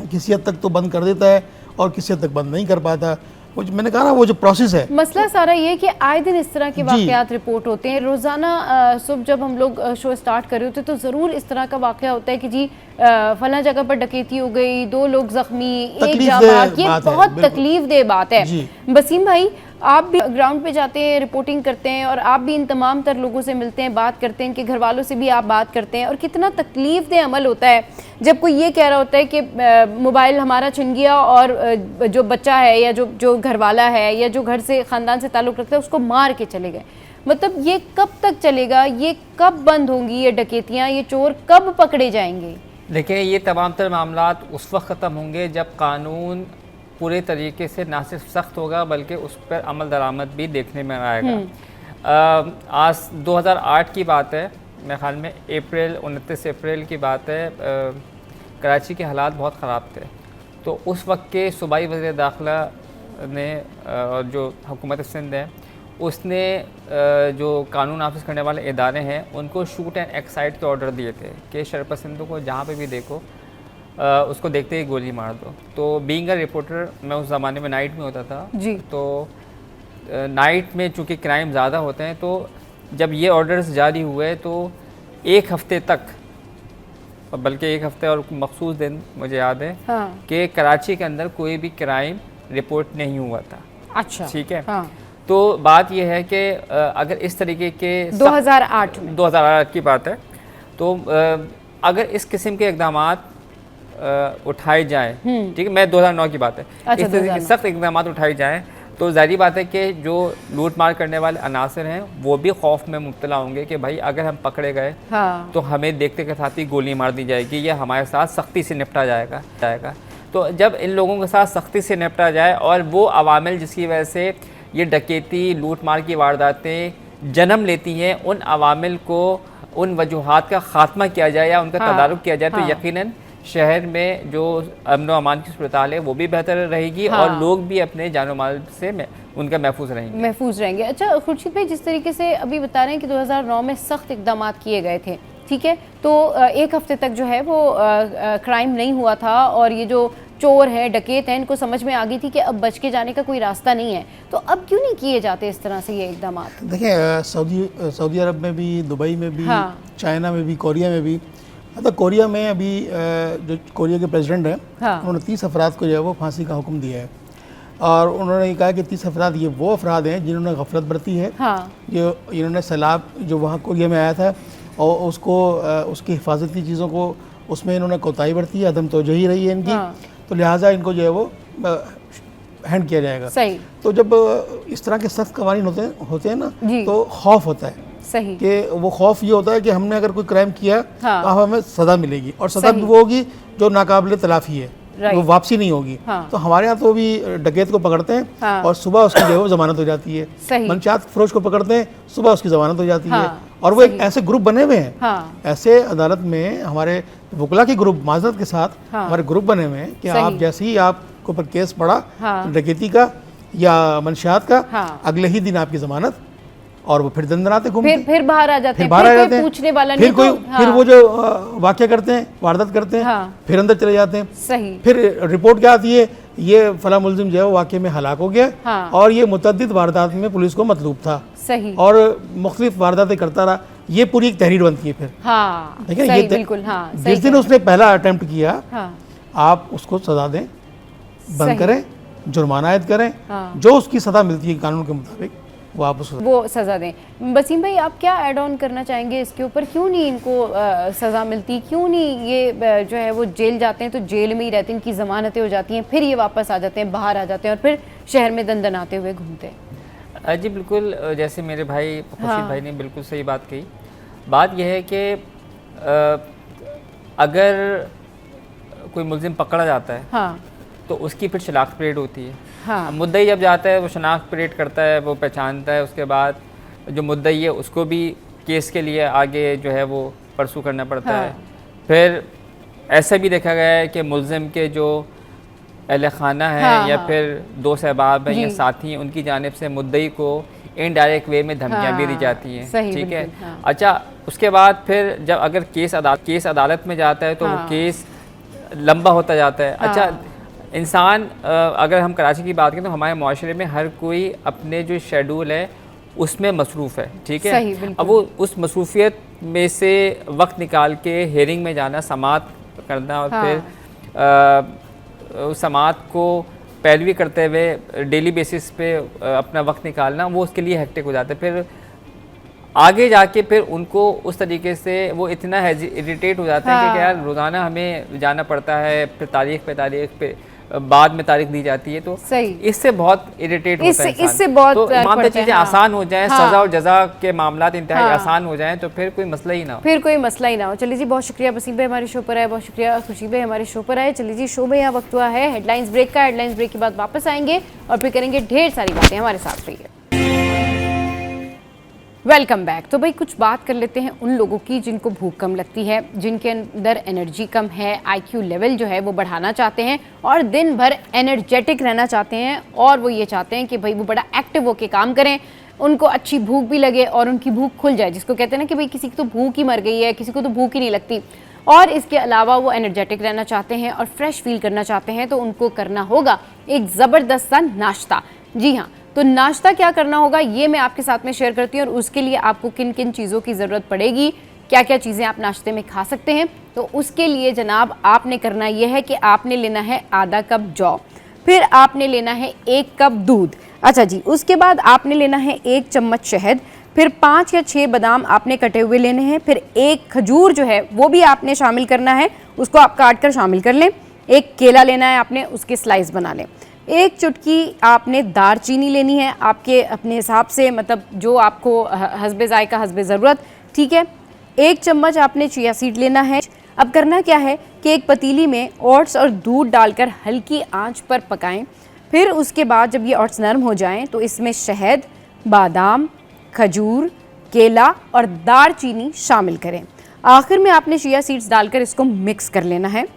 किसी हद तक तो बंद कर देता है और किसी हद तक बंद नहीं कर पाता। वो मैंने कहा ना, वो जो प्रोसेस है, मसला सारा ये कि आए दिन इस तरह के वाकयात रिपोर्ट होते हैं। रोज़ाना सुबह जब हम लोग शो स्टार्ट कर रहे होते तो ज़रूर इस तरह का वाकया होता है कि जी फला जगह पर डकैती हो गई, 2 लोग ज़ख्मी, एक जाबाज। ये बहुत तकलीफ दे बात है। वसीम भाई, आप भी ग्राउंड पे जाते हैं, रिपोर्टिंग करते हैं और आप भी इन तमाम तर लोगों से मिलते हैं, बात करते हैं, इनके घर वालों से भी आप बात करते हैं, और कितना तकलीफ दे अमल होता है जब कोई ये कह रहा होता है कि मोबाइल हमारा छिन गया और जो बच्चा है या जो घर वाला है या जो घर से ख़ानदान से ताल्लुक़ रखता है उसको मार के चले गए। मतलब ये कब तक चलेगा? ये कब बंद होंगी ये डकैतियाँ? ये चोर कब पकड़े जाएंगे? देखिए, ये तमाम तर मामलात उस वक्त ख़त्म होंगे जब कानून पूरे तरीके से ना सिर्फ सख्त होगा बल्कि उस पर अमल दरामद भी देखने में आएगा। आज 2008 की बात है, मेरे ख्याल में 29 अप्रैल की बात है। कराची के हालात बहुत ख़राब थे, तो उस वक्त के सूबाई वज़ीर दाखिला ने और जो हुकूमत सिंध है उसने जो कानून नाफिज करने वाले इदारे हैं उनको शूट एंड एक्साइट के ऑर्डर दिए थे कि शरपसंदों को जहाँ पे भी देखो उसको देखते ही गोली मार दो। तो बीइंग अ रिपोर्टर, मैं उस ज़माने में नाइट में होता था जी। तो नाइट में चूँकि क्राइम ज़्यादा होते हैं, तो जब ये ऑर्डर्स जारी हुए तो 1 हफ़्ते तक, बल्कि 1 हफ़्ते और मखसूस दिन मुझे याद है कि कराची के अंदर कोई भी क्राइम रिपोर्ट नहीं हुआ था। अच्छा, ठीक है। तो बात यह है कि अगर इस तरीके के 2008 की बात है, तो अगर इस किस्म के इक़दामात उठाए जाएँ, ठीक है, मैं 2009 की बात है, इस तरीके के सख्त इक़दामात उठाए जाएँ तो ज़ाहिर बात है कि जो लूट मार करने वाले अनासर हैं वो भी खौफ में मुब्तला होंगे कि भाई अगर हम पकड़े गए तो हमें देखते के साथ ही गोली मार दी जाएगी या हमारे साथ सख्ती से निपटा जाएगा। तो जब इन लोगों के साथ सख्ती से निपटा जाए और वो अवामिल जिसकी वजह से ये डकैती लूट मार की वारदातें जन्म लेती हैं, उन अवामिल को, उन वजूहात का ख़ात्मा किया जाए या उनका तदारुक किया जाए, तो यकीनन शहर में जो अमन व अमान की सूरत हाल है वो भी बेहतर रहेगी और लोग भी अपने जानो माल से उनका महफूज रहेंगे। अच्छा खुर्शीद भाई, जिस तरीके से अभी बता रहे हैं कि 2009 में सख्त इक़दाम किए गए थे, ठीक है, तो 1 हफ़्ते तक जो है वो क्राइम नहीं हुआ था और ये जो चोर है, डकैत हैं, इनको समझ में आ गई थी कि अब बच के जाने का कोई रास्ता नहीं है, तो अब क्यों नहीं किए जाते इस तरह से ये इक़दाम? देखिए, सऊदी अरब में भी, दुबई में भी, चाइना में भी, कोरिया में भी। मतलब कोरिया में अभी जो कोरिया के प्रेसिडेंट हैं, उन्होंने 30 अफराद को जो है वो फांसी का हुक्म दिया है और उन्होंने कहा कि 30 अफराद ये वो अफराद हैं जिन्होंने गफलत बरती है, जो इन्होंने सैलाब जो वहाँ कोरिया में आया था और उसको उसकी हिफाजती चीज़ों को उसमें इन्होंने कोताही बरती है, अदम तवज्जोही रही है इनकी, तो लिहाजा इनको जो है वो हैंड किया जाएगा। सही। तो जब इस तरह के सख्त कवानीन होते हैं ना, तो खौफ होता है सही कि वो खौफ ये होता है कि हमने अगर कोई क्राइम किया तो हमें सज़ा मिलेगी और सज़ा भी वो होगी जो नाकाबिले तलाफ़ी है, वो वापसी नहीं होगी। तो हमारे यहाँ तो भी डकैत को पकड़ते हैं और सुबह उसकी जो है वो ज़मानत हो जाती है। मनशात फरोश को पकड़ते हैं, सुबह उसकी ज़मानत हो जाती है और वो एक ऐसे ग्रुप बने हुए हैं, ऐसे अदालत में हमारे वकला के ग्रुप माजरत के साथ हमारे ग्रुप बने हुए हैं कि आप जैसे ही आपके ऊपर केस पड़ा डकैती का या मनशात का, अगले ही दिन आपकी ज़मानत और वो फिर दंदनाते घूमते फिर बाहर आ जाते हैं, पूछने वाला नहीं, फिर वो जो वाक़या करते हैं, वारदात करते हैं, फिर अंदर चले जाते हैं। सही। फिर रिपोर्ट क्या आती है, ये फला मुलजिम जो है वो वाक़े में हलाक हो गया और ये मुतअद्दिद वारदात में पुलिस को मतलूब था। सही। और मुख्तलिफ वारदातें करता रहा, ये पूरी एक तहरीर बनती है फिर। देखिए ये बिल्कुल जिस दिन उसने पहला अटेम्प्ट किया, आप उसको सजा दें, बंद करें, जुर्माना आयद करें, जो उसकी सजा मिलती है कानून के मुताबिक वो सज़ा दें। वसीम भाई, आप क्या ऐड ऑन करना चाहेंगे इसके ऊपर? क्यों नहीं इनको सज़ा मिलती, क्यों नहीं ये जो है वो जेल जाते हैं तो जेल में ही रहते हैं, इनकी ज़मानतें हो जाती हैं, फिर ये वापस आ जाते हैं, बाहर आ जाते हैं और फिर शहर में दंदनाते हुए घूमते हैं? जी बिल्कुल, जैसे मेरे भाई खुर्शीद भाई ने बिल्कुल सही बात कही। बात यह है कि अगर कोई मुलजिम पकड़ा जाता है तो उसकी फिर शनाख्त परेड होती है। मुद्दई जब जाता है वो शनाख्त परेड करता है, वो पहचानता है, उसके बाद जो मुद्दई है उसको भी केस के लिए आगे जो है वो परसू करना पड़ता है। फिर ऐसा भी देखा गया है कि मुल्ज़िम के जो अहले खाना है या फिर दोस्त अहबाब हैं या साथी हैं, उनकी जानिब से मुद्दई को इनडायरेक्ट वे में धमकियाँ भी दी जाती हैं, ठीक है। अच्छा, उसके बाद फिर जब अगर केस अदालत में जाता है तो वो केस लंबा होता जाता है। अच्छा, इंसान अगर हम कराची की बात करें तो हमारे माशरे में हर कोई अपने जो शेड्यूल है उसमें मसरूफ़ है, ठीक है। अब वो उस मसरूफियत में से वक्त निकाल के हेयरिंग में जाना, समाअत करना और फिर उस समाअत को पैरवी करते हुए डेली बेसिस पे अपना वक्त निकालना, वो उसके लिए हेक्टिक हो जाता है। फिर आगे जाके फिर उनको उस तरीके से वो इतना इरिटेट हो जाता है कि यार रोज़ाना हमें जाना पड़ता है, फिर तारीख पे बाद में तारीख दी जाती है, तो इससे बहुत इरिटेट होता है इंसान। इससे बहुत तो इमाम पे चीज़ें आसान हो जाएं, सज़ा और जज़ा के मामलात इंतहाई आसान हो जाएं, तो फिर कोई मसला ही ना हो। चलिए जी, बहुत शुक्रिया वसीम भाई हमारे शो पर आए, बहुत शुक्रिया खुशी भाई हमारे शो पर आए। चलिए जी, शो में यहाँ वक्त हुआ है हेडलाइंस ब्रेक का। हेडलाइंस ब्रेक के बाद वापस आएंगे और फिर करेंगे ढेर सारी बातें। हमारे साथ रहिए। Welcome back. तो भाई कुछ बात कर लेते हैं उन लोगों की जिनको भूख कम लगती है, जिनके अंदर एनर्जी कम है, आईक्यू लेवल जो है वो बढ़ाना चाहते हैं और दिन भर एनर्जेटिक रहना चाहते हैं, और वो ये चाहते हैं कि भाई वो बड़ा एक्टिव होकर काम करें, उनको अच्छी भूख भी लगे और उनकी भूख खुल जाए, जिसको कहते हैं ना कि भाई किसी की तो भूख ही मर गई है, किसी को तो भूख ही नहीं लगती। और इसके अलावा वो एनर्जेटिक रहना चाहते हैं और फ्रेश फील करना चाहते हैं, तो उनको करना होगा एक ज़बरदस्त सा नाश्ता। जी हाँ, तो नाश्ता क्या करना होगा ये मैं आपके साथ में शेयर करती हूँ, और उसके लिए आपको किन किन चीज़ों की ज़रूरत पड़ेगी, क्या क्या चीज़ें आप नाश्ते में खा सकते हैं। तो उसके लिए जनाब आपने करना यह है कि आपने लेना है आधा कप जौ, फिर आपने लेना है 1 कप दूध। अच्छा जी, उसके बाद आपने लेना है 1 चम्मच शहद, फिर 5 या 6 बादाम आपने कटे हुए लेने हैं, फिर 1 खजूर जो है वो भी आपने शामिल करना है, उसको आप काट कर शामिल कर लें। 1 केला लेना है आपने, उसके स्लाइस बना लें। 1 चुटकी आपने दारचीनी लेनी है, आपके अपने हिसाब से, मतलब जो आपको हस्बे ज़ायका हस्बे ज़रूरत, ठीक है। 1 चम्मच आपने चिया सीड लेना है। अब करना क्या है कि एक पतीली में ओट्स और दूध डालकर हल्की आंच पर पकाएं। फिर उसके बाद जब ये ओट्स नरम हो जाएं तो इसमें शहद, बादाम, खजूर, केला और दारचीनी शामिल करें। आखिर में आपने चिया सीड्स डालकर इसको मिक्स कर लेना है।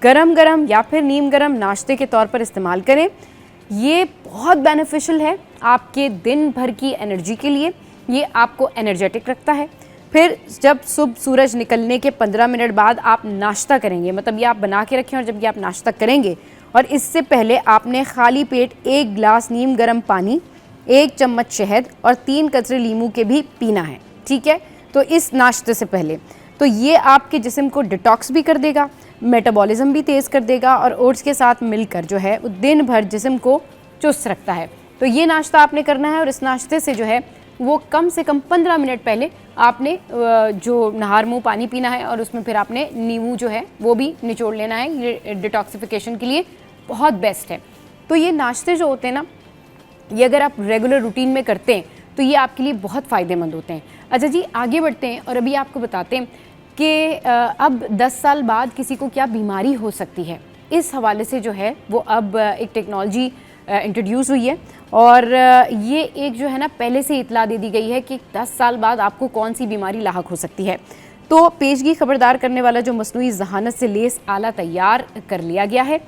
गरम गरम या फिर नीम गरम नाश्ते के तौर पर इस्तेमाल करें। ये बहुत बेनिफिशियल है आपके दिन भर की एनर्जी के लिए, ये आपको एनर्जेटिक रखता है। फिर जब सुबह सूरज निकलने के 15 मिनट बाद आप नाश्ता करेंगे, मतलब ये आप बना के रखें, और जब ये आप नाश्ता करेंगे और इससे पहले आपने खाली पेट 1 गिलास नीम गर्म पानी, 1 चम्मच शहद और 3 कतरे लीमू के भी पीना है, ठीक है। तो इस नाश्ते से पहले तो ये आपके जिस्म को डिटॉक्स भी कर देगा, मेटाबॉलिज्म भी तेज़ कर देगा, और ओट्स के साथ मिलकर जो है वो दिन भर जिस्म को चुस्त रखता है। तो ये नाश्ता आपने करना है, और इस नाश्ते से जो है वो कम से कम 15 मिनट पहले आपने जो नहार मुँह पानी पीना है, और उसमें फिर आपने नींबू जो है वो भी निचोड़ लेना है। ये डिटॉक्सिफिकेशन के लिए बहुत बेस्ट है। तो ये नाश्ते जो होते हैं ना, ये अगर आप रेगुलर रूटीन में करते हैं तो ये आपके लिए बहुत फ़ायदेमंद होते हैं। अच्छा जी, आगे बढ़ते हैं और अभी आपको बताते हैं कि अब 10 साल बाद किसी को क्या बीमारी हो सकती है। इस हवाले से जो है वो अब एक टेक्नोलॉजी इंट्रोड्यूस हुई है, और ये एक जो है ना पहले से इतला दे दी गई है कि 10 साल बाद आपको कौन सी बीमारी लाहक हो सकती है। तो पेशगी खबरदार करने वाला जो मसनूई जहानत से लेस आला तैयार कर लिया गया है।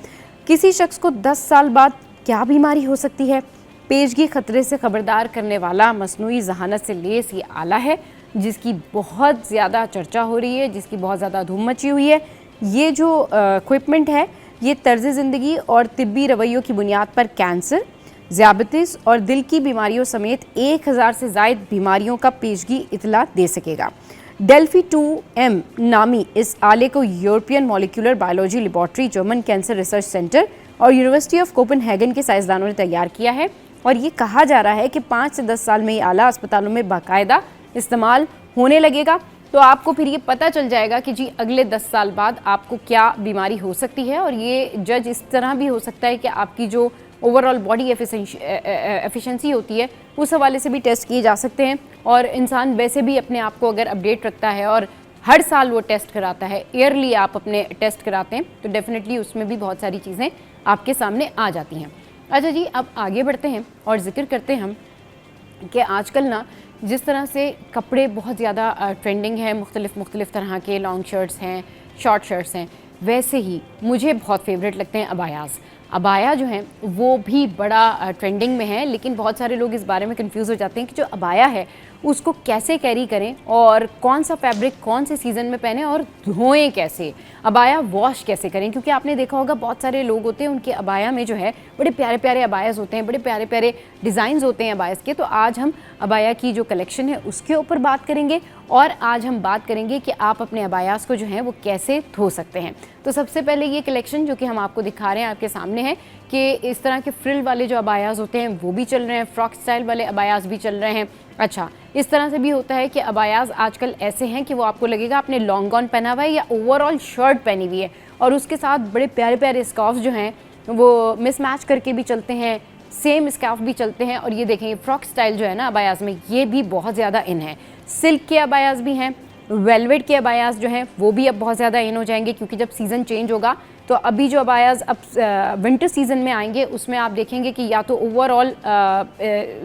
किसी शख्स को 10 साल बाद क्या बीमारी हो सकती है, पेशगी खतरे से खबरदार करने वाला मसनूई जहानत से लेस ये आला है, जिसकी बहुत ज़्यादा चर्चा हो रही है, जिसकी बहुत ज़्यादा धूम मची हुई है। ये जो इक्विपमेंट है ये तर्ज ज़िंदगी और तिब्बी रवैयों की बुनियाद पर कैंसर, ज़ियाबतीस और दिल की बीमारियों समेत 1000 से ज़ायद बीमारियों का पेशगी इतला दे सकेगा। डेल्फी 2M नामी इस आले को European molecular biology laboratory, German cancer research centre और यूनिवर्सिटी ऑफ कोपेनहेगन के साइंसदानों ने तैयार किया है, और ये कहा जा रहा है कि 5 से 10 साल में ये आला अस्पतालों में बाकायदा इस्तेमाल होने लगेगा। तो आपको फिर ये पता चल जाएगा कि जी अगले 10 साल बाद आपको क्या बीमारी हो सकती है, और ये जज इस तरह भी हो सकता है कि आपकी जो ओवरऑल बॉडी एफिशिएंसी होती है उस हवाले से भी टेस्ट किए जा सकते हैं। और इंसान वैसे भी अपने आप को अगर अपडेट रखता है और हर साल वो टेस्ट कराता है, ईयरली आप अपने टेस्ट कराते हैं, तो डेफिनेटली उसमें भी बहुत सारी चीज़ें आपके सामने आ जाती हैं। अच्छा जी, अब आगे बढ़ते हैं और जिक्र करते हैं हम कि आजकल ना जिस तरह से कपड़े बहुत ज़्यादा ट्रेंडिंग है, मुख्तलिफ़ तरह के लॉन्ग शर्ट्स हैं, शॉर्ट शर्ट्स हैं, वैसे ही मुझे बहुत फेवरेट लगते हैं अबायाज़। अबाया जो है वो भी बड़ा ट्रेंडिंग में है, लेकिन बहुत सारे लोग इस बारे में कंफ्यूज हो जाते हैं कि जो अबाया है उसको कैसे कैरी करें और कौन सा फैब्रिक कौन से सीज़न में पहने और धोएं कैसे, अबाया वॉश कैसे करें। क्योंकि आपने देखा होगा बहुत सारे लोग होते हैं उनके अबाया में जो है बड़े प्यारे प्यारे अबायाज़ होते हैं, बड़े प्यारे प्यारे डिज़ाइंस होते हैं अबायाज़ के। तो आज हम अबाया की जो कलेक्शन है उसके ऊपर बात करेंगे और आज हम बात करेंगे कि आप अपने अबायाज़ को जो है वो कैसे धो सकते हैं। तो सबसे पहले ये कलेक्शन जो कि हम आपको दिखा रहे हैं आपके सामने है कि इस तरह के फ्रिल वाले जो अबायाज़ होते हैं वो भी चल रहे हैं, फ्रॉक स्टाइल वाले अबायाज़ भी चल रहे हैं। अच्छा, इस तरह से भी होता है कि अबायाज़ आजकल ऐसे हैं कि वो आपको लगेगा आपने लॉन्ग गॉन पहना हुआ है या ओवरऑल शर्ट पहनी हुई है और उसके साथ बड़े प्यारे प्यारे स्कार्फ जो हैं वो मिसमैच करके भी चलते हैं, सेम स्कार्फ भी चलते हैं। और ये देखें फ्रॉक स्टाइल जो है ना अबायाज़ में, ये भी बहुत ज़्यादा इन है। सिल्क के अबायाज़ भी हैं, वेलवेट के अबायाज़ जो हैं वो भी अब बहुत ज़्यादा इन हो जाएंगे क्योंकि जब सीज़न चेंज होगा तो अभी जो अबायाज़ अब विंटर सीज़न में आएंगे उसमें आप देखेंगे कि या तो ओवरऑल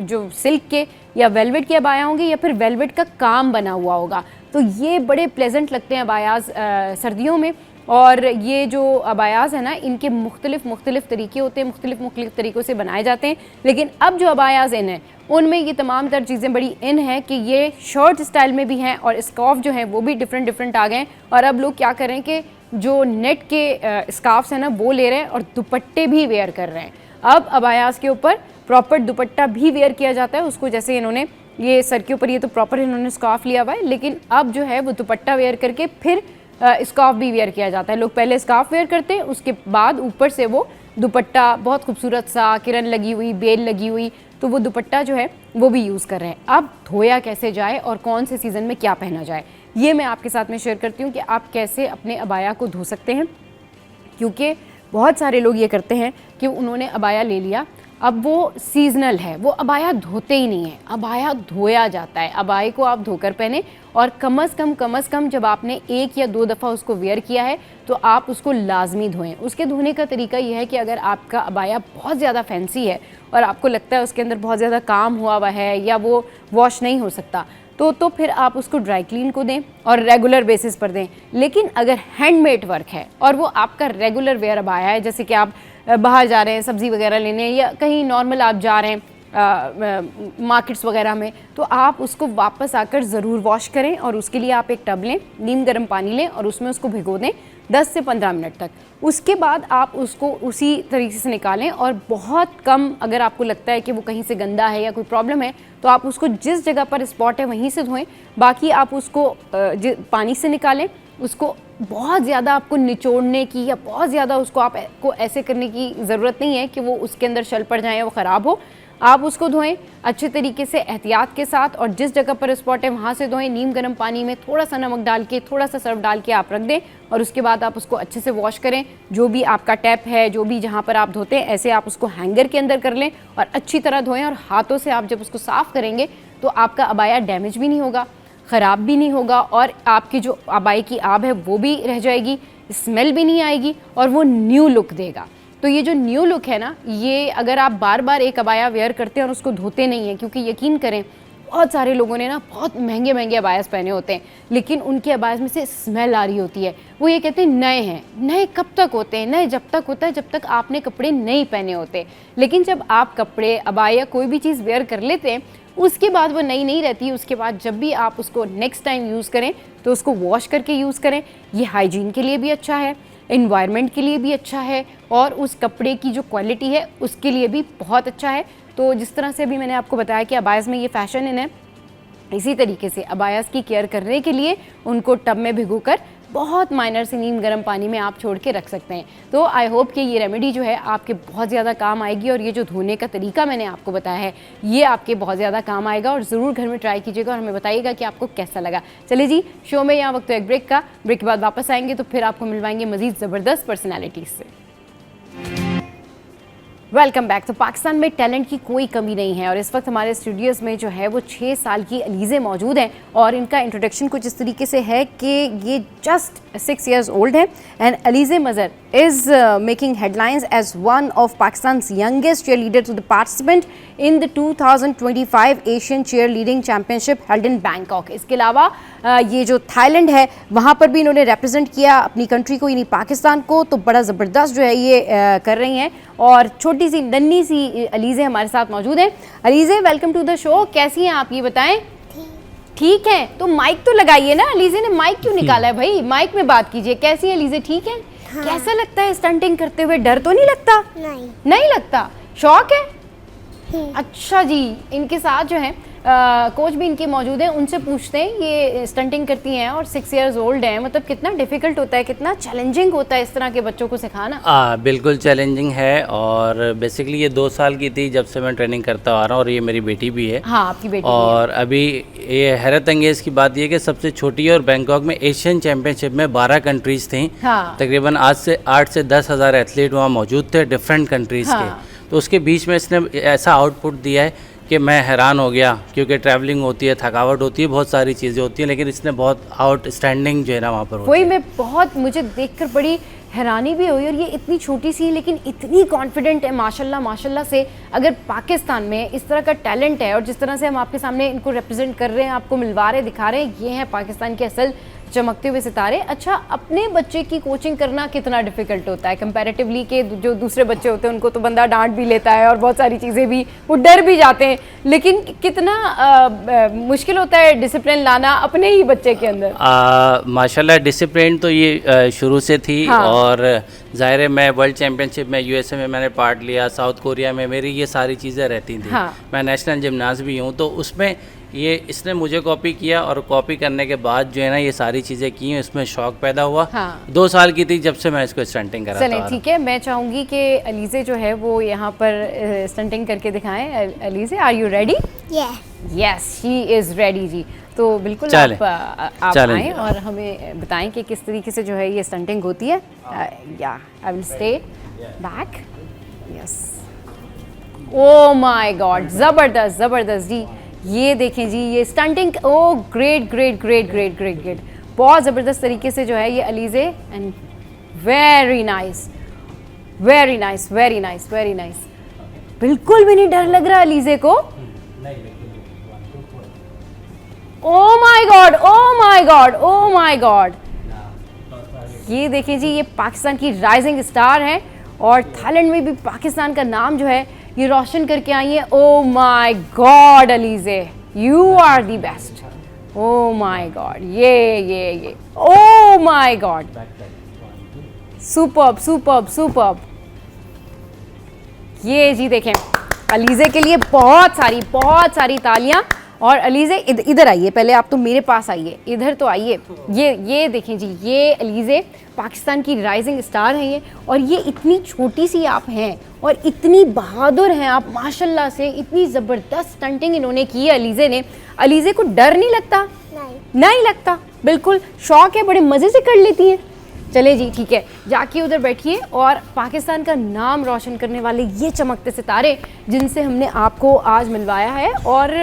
जो सिल्क के या वेलवेट के अबाया होंगे या फिर वेलवेट का काम बना हुआ होगा। तो ये बड़े प्लेजेंट लगते हैं अबायाज़ सर्दियों में। और ये जो अबायाज़ है ना इनके मुख्तलिफ़ तरीके होते हैं, मुख्तलिफ़ तरीक़ों से बनाए जाते हैं। लेकिन अब जो अबायाज़ इन है उनमें ये तमाम तर चीज़ें बड़ी इन हैं कि ये शर्ट स्टाइल में भी हैं और स्कार्फ जो हैं वो भी डिफरेंट आ गए हैं। और अब लोग क्या करें कि जो नेट के स्कार्फ्स हैं ना वो ले रहे हैं और दुपट्टे भी वेयर कर रहे हैं। अब अबायाज़ के ऊपर प्रॉपर दुपट्टा भी वेयर किया जाता है उसको, जैसे इन्होंने ये सर के ऊपर ये तो प्रॉपर इन्होंने स्कार्फ लिया हुआ है, लेकिन अब जो है वो दुपट्टा वेयर करके फिर स्कार्फ भी वेयर किया जाता है। लोग पहले स्कार्फ वेयर करते हैं, उसके बाद ऊपर से वो दुपट्टा बहुत खूबसूरत सा किरण लगी हुई, बेल लगी हुई, तो वो दुपट्टा जो है वो भी यूज़ कर रहे हैं। अब धोया कैसे जाए और कौन से सीज़न में क्या पहना जाए ये मैं आपके साथ में शेयर करती हूँ कि आप कैसे अपने अबाया को धो सकते हैं। क्योंकि बहुत सारे लोग ये करते हैं कि उन्होंने अबाया ले लिया, अब वो सीजनल है, वो अबाया धोते ही नहीं है, अबाया धोया जाता है। अबाए को आप धोकर पहने और कम अज़ कम जब आपने 1 या 2 दफ़ा उसको वेयर किया है तो आप उसको लाजमी धोएं। उसके धोने का तरीका यह है कि अगर आपका अबाया बहुत ज़्यादा फैंसी है और आपको लगता है उसके अंदर बहुत ज़्यादा काम हुआ हुआ है या वो वॉश नहीं हो सकता तो फिर आप उसको ड्राई क्लीन को दें और रेगुलर बेसिस पर दें। लेकिन अगर हैंडमेड वर्क है और वो आपका रेगुलर वेयर अबाया है, जैसे कि आप बाहर जा रहे हैं सब्ज़ी वगैरह लेने या कहीं नॉर्मल आप जा रहे हैं मार्केट्स वगैरह में, तो आप उसको वापस आकर ज़रूर वॉश करें। और उसके लिए आप एक टब लें, नीम गर्म पानी लें और उसमें उसको भिगो दें 10 से 15 मिनट तक। उसके बाद आप उसको उसी तरीके से निकालें और बहुत कम अगर आपको लगता है कि वो कहीं से गंदा है या कोई प्रॉब्लम है तो आप उसको जिस जगह पर स्पॉट है वहीं से धोएं। बाकी आप उसको पानी से निकालें, उसको बहुत ज़्यादा आपको निचोड़ने की या बहुत ज़्यादा उसको आपको ऐसे करने की ज़रूरत नहीं है कि वो उसके अंदर शल पड़ जाए या वो ख़राब हो। आप उसको धोएं अच्छे तरीके से एहतियात के साथ और जिस जगह पर स्पॉट है वहाँ से धोएं। नीम गर्म पानी में थोड़ा सा नमक डाल के, थोड़ा सा सर्फ डाल के आप रख दें और उसके बाद आप उसको अच्छे से वॉश करें। जो भी आपका टैप है, जो भी जहाँ पर आप धोते हैं, ऐसे आप उसको हैंगर के अंदर कर लें और अच्छी तरह धोएं। और हाथों से आप जब उसको साफ़ करेंगे तो आपका अबाया डैमेज भी नहीं होगा, ख़राब भी नहीं होगा और आपकी जो अबाई की आब है वो भी रह जाएगी, स्मेल भी नहीं आएगी और वो न्यू लुक देगा। तो ये जो न्यू लुक है ना, ये अगर आप बार बार एक अबाया वेयर करते हैं और उसको धोते नहीं हैं, क्योंकि यकीन करें बहुत सारे लोगों ने ना बहुत महंगे अबायास पहने होते हैं लेकिन उनके अबायास में से स्मेल आ रही होती है। वो ये कहते हैं नए हैं। नए कब तक होते हैं? नए जब तक होता है जब तक आपने कपड़े नहीं पहने होते। लेकिन जब आप कपड़े, अबाया, कोई भी चीज़ वेयर कर लेते हैं उसके बाद वो नई नहीं रहती। उसके बाद जब भी आप उसको नेक्स्ट टाइम यूज़ करें तो उसको वॉश करके यूज़ करें। ये हाइजीन के लिए भी अच्छा है, एनवायरनमेंट के लिए भी अच्छा है और उस कपड़े की जो क्वालिटी है उसके लिए भी बहुत अच्छा है। तो जिस तरह से अभी मैंने आपको बताया कि अबायास में ये फ़ैशन इन है, इसी तरीके से अबायास की केयर करने के लिए उनको टब में भिगोकर बहुत माइनर से नीम गर्म पानी में आप छोड़ के रख सकते हैं। तो आई होप कि ये रेमेडी जो है आपके बहुत ज़्यादा काम आएगी और ये जो धोने का तरीका मैंने आपको बताया है ये आपके बहुत ज़्यादा काम आएगा और ज़रूर घर में ट्राई कीजिएगा और हमें बताइएगा कि आपको कैसा लगा। चलिए जी, शो में यहाँ वक्त तो एक ब्रेक का, ब्रेक के बाद वापस आएंगे तो फिर आपको मिलवाएंगे मज़ीद ज़बरदस्त पर्सनैलिटीज़ से। Welcome back. तो पाकिस्तान में टैलेंट की कोई कमी नहीं है और इस वक्त हमारे स्टूडियोज़ में जो है वो 6 साल की अलीज़े मौजूद हैं और इनका इंट्रोडक्शन कुछ इस तरीके से है कि ये जस्ट 6 years ओल्ड है and Alizeh Mazhar is making headlines as one of Pakistan's youngest cheerleader to the participant in the 2025 Asian cheerleading championship held in Bangkok. इसके अलावा ये जो थाईलैंड है वहाँ पर भी इन्होंने रिप्रेजेंट किया अपनी कंट्री को, यानी पाकिस्तान को। तो बड़ा ज़बरदस्त जो है ये कर रही हैं और छोटी सी नन्ही सी अलीज़े हमारे साथ मौजूद हैं। Alizeh, welcome to the show. कैसी हैं आप, ये बताएं? ठीक है, तो माइक तो लगाइए ना। अलीज़े ने माइक क्यों निकाला है भाई? माइक में बात कीजिए। कैसी है अलीज़े, ठीक है? हाँ। कैसा लगता है स्टंटिंग करते हुए? डर तो नहीं लगता? नहीं लगता। शौक है? अच्छा जी, इनके साथ जो है कोच भी इनके मौजूद हैं, उनसे पूछते हैं। ये स्टंटिंग करती हैं और 6 years ओल्ड हैं, मतलब कितना डिफ़िकल्ट होता है, कितना चैलेंजिंग होता है इस तरह के बच्चों को सिखाना? बिल्कुल चैलेंजिंग है और बेसिकली ये 2 साल की थी जब से मैं ट्रेनिंग करता आ रहा हूँ और ये मेरी बेटी भी है। हाँ, आपकी बेटी और अभी ये हैरत अंगेज़ की बात ये कि सबसे छोटी और बैंकॉक में एशियन चैम्पियनशिप में 12 कंट्रीज़ थी। हाँ। तकरीबन आज से 8 से 10 हज़ार एथलीट वहाँ मौजूद थे डिफरेंट कंट्रीज़ के। तो उसके बीच में इसने ऐसा आउटपुट दिया है कि मैं हैरान हो गया, क्योंकि ट्रैवलिंग होती है, थकावट होती है, बहुत सारी चीज़ें होती हैं, लेकिन इसने बहुत आउटस्टैंडिंग जो है ना वहाँ पर वही मैं बहुत, मुझे देखकर बड़ी हैरानी भी हुई। और ये इतनी छोटी सी है लेकिन इतनी कॉन्फिडेंट है माशाल्लाह माशाल्लाह से। अगर पाकिस्तान में इस तरह का टैलेंट है और जिस तरह से हम आपके सामने इनको रिप्रेजेंट कर रहे हैं, आपको मिलवा रहे, दिखा रहे हैं, ये हैं पाकिस्तान के असल चमकते हुए सितारे। अच्छा, अपने बच्चे की कोचिंग करना कितना डिफिकल्ट होता है कंपैरेटिवली के जो दूसरे बच्चे होते हैं? उनको तो बंदा डांट भी लेता है और बहुत सारी चीज़ें भी, वो डर भी जाते हैं, लेकिन कितना मुश्किल होता है डिसिप्लिन लाना अपने ही बच्चे के अंदर? माशाल्लाह डिसिप्लिन तो ये शुरू से थी। हाँ। और ज़ाहिर है मैं वर्ल्ड चैम्पियनशिप में यूएसए में मैंने पार्ट लिया, साउथ कोरिया में मेरी ये सारी चीज़ें रहती थी। हाँ। मैं नेशनल जिमनाज भी हूँ, तो उसमें ये इसने मुझे कॉपी किया और कॉपी करने के बाद जो है ना ये सारी चीज़ें की हैं, इसमें शौक पैदा हुआ। हाँ। 2 साल की थी जब से मैं इसको स्टंटिंग करा। चलें ठीक है, मैं चाहूँगी कि अलीज़े जो है वो यहाँ पर स्टंटिंग करके दिखाएं। Alizeh, are you ready? Yes, she is ready जी। तो बिल्कुल आप आएँ और हमें बताएं कि किस तरीके से जो है ये स्टंटिंग होती है। या I will stay back. Yes, oh my God, ज़बरदस्त ज़बरदस्त जी। ये देखें जी, ये stunting, oh great great great great great great, बहुत ज़बरदस्त तरीके से जो है ये Alizeh, and very nice very nice very nice very nice. बिल्कुल भी नहीं डर लग रहा अलीज़े को? Oh my God, oh my God, oh my God. ये देखें जी, ये पाकिस्तान की राइजिंग स्टार है और थाईलैंड में भी पाकिस्तान का नाम जो है ये रोशन करके आई है। Oh my God Alizeh, you are the best. Oh my God, ये oh my God, superb superb superb. ये जी देखें, अलीज़े के लिए बहुत सारी तालियां। और अलीज़े इधर आइए, पहले आप तो मेरे पास आइए, इधर तो आइए। ये देखें जी, ये अलीज़े पाकिस्तान की राइजिंग स्टार हैं ये, और ये इतनी छोटी सी आप हैं और इतनी बहादुर हैं आप माशाल्लाह से। इतनी ज़बरदस्त स्टंटिंग इन्होंने की है अलीज़े ने। अलीज़े को डर नहीं लगता? नहीं लगता, बिल्कुल शौक है, बड़े मज़े से कर लेती हैं। चले जी ठीक है, जाके उधर बैठिए और पाकिस्तान का नाम रोशन करने वाले ये चमकते सितारे जिनसे हमने आपको आज मिलवाया है, और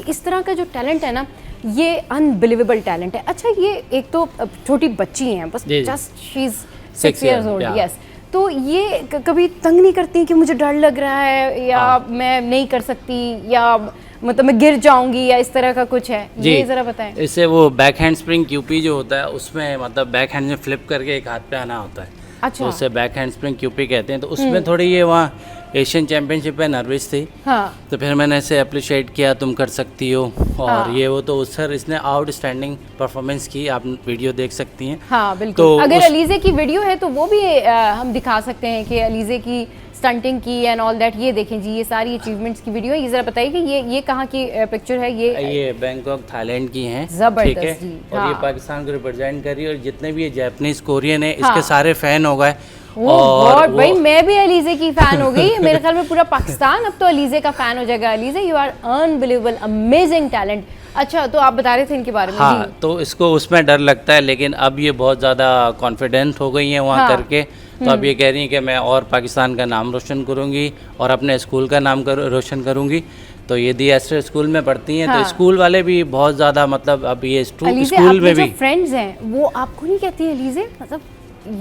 इस तरह का जो टैलेंट है ना, ये अनबिलीवेबल टैलेंट है। अच्छा, ये एक तो छोटी बच्ची हैं, बस just she is 6 years old. Yes, तो ये कभी तंग नहीं करती कि मुझे डर लग रहा है या मैं नहीं कर सकती, या मतलब मैं गिर जाऊंगी, या इस तरह का कुछ है? ये ज़रा बताएं। इससे वो बैक हैंड स्प्रिंग क्यूपी जो होता है, उसमें मतलब बैक हैंड में फ्लिप करके एक हाथ पे आना होता है। अच्छा, तो उससे बैक हैंड स्प्रिंग क्यूपी कहते हैं। तो उसमें थोड़ी ये वहाँ एशियन चैम्पियनशिप में नर्वस थी। हाँ। तो फिर मैंने ऐसे अप्रिशिएट किया, तुम कर सकती हो। और हाँ। ये वो तो सर इसने आउटस्टैंडिंग परफॉर्मेंस की, आप वीडियो देख सकती हैं। हाँ बिल्कुल। तो अगर अलीज़े की वीडियो है तो वो भी हम दिखा सकते हैं कि अलीज़े की स्टंटिंग की एंड ऑल दैट। ये देखें जी, ये सारी अचीवमेंट्स की वीडियो है। ये ज़रा बताइए कि ये कहाँ की पिक्चर है? ये बैंकॉक थाईलैंड की हैं। ज़बरदस्त ठीक है जी। और हाँ। ये पाकिस्तान को रिप्रेजेंट कर रही है, और जितने भी ये जापानीज कोरियन है इसके सारे फ़ैन हो गए और भाई मैं भी अलीजे की फैन हो गई। मेरे ख्याल में पूरा पाकिस्तान अब तो अलीजे का फैन हो जाएगा। Alizeh, you are unbelievable, amazing talent. अच्छा, तो आप बता रहे थे इनके बारे में। हाँ, तो इसको उसमें डर लगता है, लेकिन अब ये बहुत ज़्यादा कॉन्फिडेंट हो गई हैं वहाँ करके। तो अब ये कह रही हैं कि मैं और पाकिस्तान का नाम रोशन करूँगी और अपने स्कूल का नाम रोशन करूँगी। तो ये दी एस्टर स्कूल में पढ़ती हैं। तो स्कूल वाले भी बहुत ज़्यादा, मतलब अब ये स्कूल में भी फ्रेंड्स हैं वो आपको नहीं कहती है अलीजे, मतलब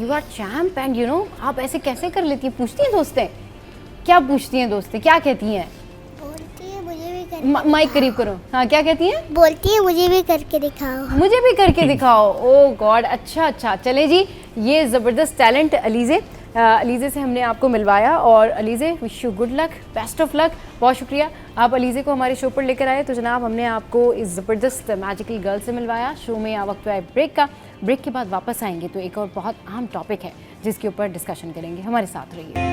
you are champ and you know आप ऐसे कैसे कर लेती हैं? पूछती हैं दोस्तें? क्या पूछती हैं दोस्तें, क्या कहती हैं? बोलती है मुझे भी करके माइक करीब करो। हाँ, क्या कहती हैं? बोलती है मुझे भी करके दिखाओ। मुझे भी करके दिखाओ। ओह गॉड, अच्छा, चले जी, ये ज़बरदस्त टैलेंट अलीजे। अलीजे से हमने आपको मिलवाया और Alizeh wish you good luck, best of luck. बहुत शुक्रिया आप अलीजे को हमारे शो पर लेकर आए। तो जनाब, हमने आपको इस ज़बरदस्त मैजिकल गर्ल से मिलवाया। शो में आ वक्त है ब्रेक का। ब्रेक के बाद वापस आएंगे तो एक और बहुत अहम टॉपिक है जिसके ऊपर डिस्कशन करेंगे। हमारे साथ रहिए।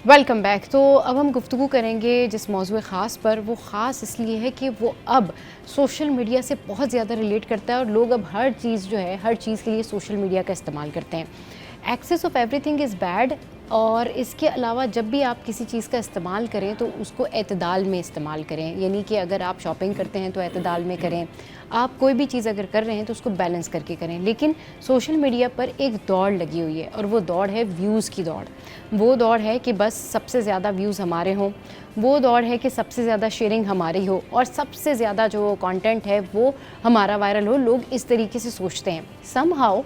Welcome back. तो अब हम गुफ्तगू करेंगे जिस मौजूद ख़ास पर, वो ख़ास इसलिए है कि वो अब सोशल मीडिया से बहुत ज़्यादा रिलेट करता है और लोग अब हर चीज़ जो है, हर चीज़ के लिए सोशल मीडिया का इस्तेमाल करते हैं। Excess of everything is bad, और इसके अलावा जब भी आप किसी चीज़ का इस्तेमाल करें तो उसको एतदाल में इस्तेमाल करें। यानी कि अगर आप शॉपिंग करते हैं तो एतदाल में करें, आप कोई भी चीज़ अगर कर रहे हैं तो उसको बैलेंस करके करें। लेकिन सोशल मीडिया पर एक दौड़ लगी हुई है और वो दौड़ है व्यूज़ की दौड़। वो दौड़ है कि बस सबसे ज़्यादा व्यूज़ हमारे हों, वो दौड़ है कि सबसे ज़्यादा शेयरिंग हमारी हो और सबसे ज़्यादा जो कंटेंट है वो हमारा वायरल हो। लोग इस तरीके से सोचते हैं। समहाउ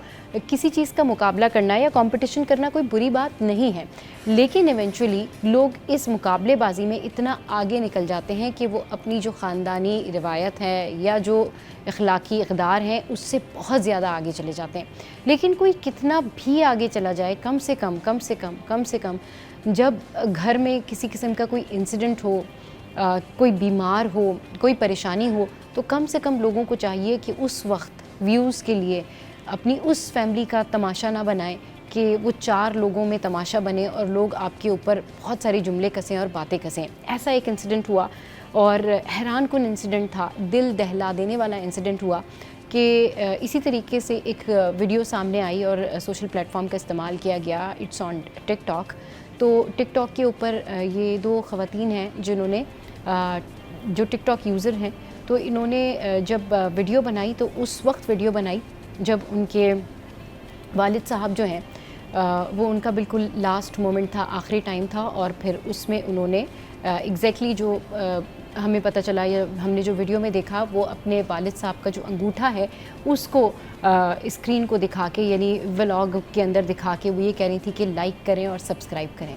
किसी चीज़ का मुकाबला करना या कंपटीशन करना कोई बुरी बात नहीं है, लेकिन इवेंचुअली लोग इस मुकाबलेबाजी में इतना आगे निकल जाते हैं कि वो अपनी जो ख़ानदानी रिवायत है या जो अखलाकी इक़दार हैं उससे बहुत ज़्यादा आगे चले जाते हैं। लेकिन कोई कितना भी आगे चला जाए, कम से कम जब घर में किसी किस्म का कोई इंसिडेंट हो, कोई बीमार हो, कोई परेशानी हो, तो कम से कम लोगों को चाहिए कि उस वक्त व्यूज़ के लिए अपनी उस फैमिली का तमाशा ना बनाएं कि वो 4 लोगों में तमाशा बने और लोग आपके ऊपर बहुत सारे जुमले कसें और बातें कसें। ऐसा एक इंसिडेंट हुआ और हैरान कुन इंसिडेंट था, दिल दहला देने वाला इंसिडेंट हुआ कि इसी तरीके से एक वीडियो सामने आई और सोशल प्लेटफॉर्म का इस्तेमाल किया गया। It's on TikTok. तो टिकटॉक के ऊपर ये 2 ख़वातीन हैं जिन्होंने जो टिकटॉक यूज़र हैं, तो इन्होंने जब वीडियो बनाई तो उस वक्त वीडियो बनाई जब उनके वालिद साहब जो हैं वो उनका बिल्कुल लास्ट मोमेंट था, आखिरी टाइम था। और फिर उसमें उन्होंने एग्जैक्टली जो हमें पता चला या हमने जो वीडियो में देखा, वो अपने वालिद साहब का जो अंगूठा है उसको स्क्रीन को दिखा के, यानी व्लॉग के अंदर दिखा के वो ये कह रही थी कि लाइक करें और सब्सक्राइब करें।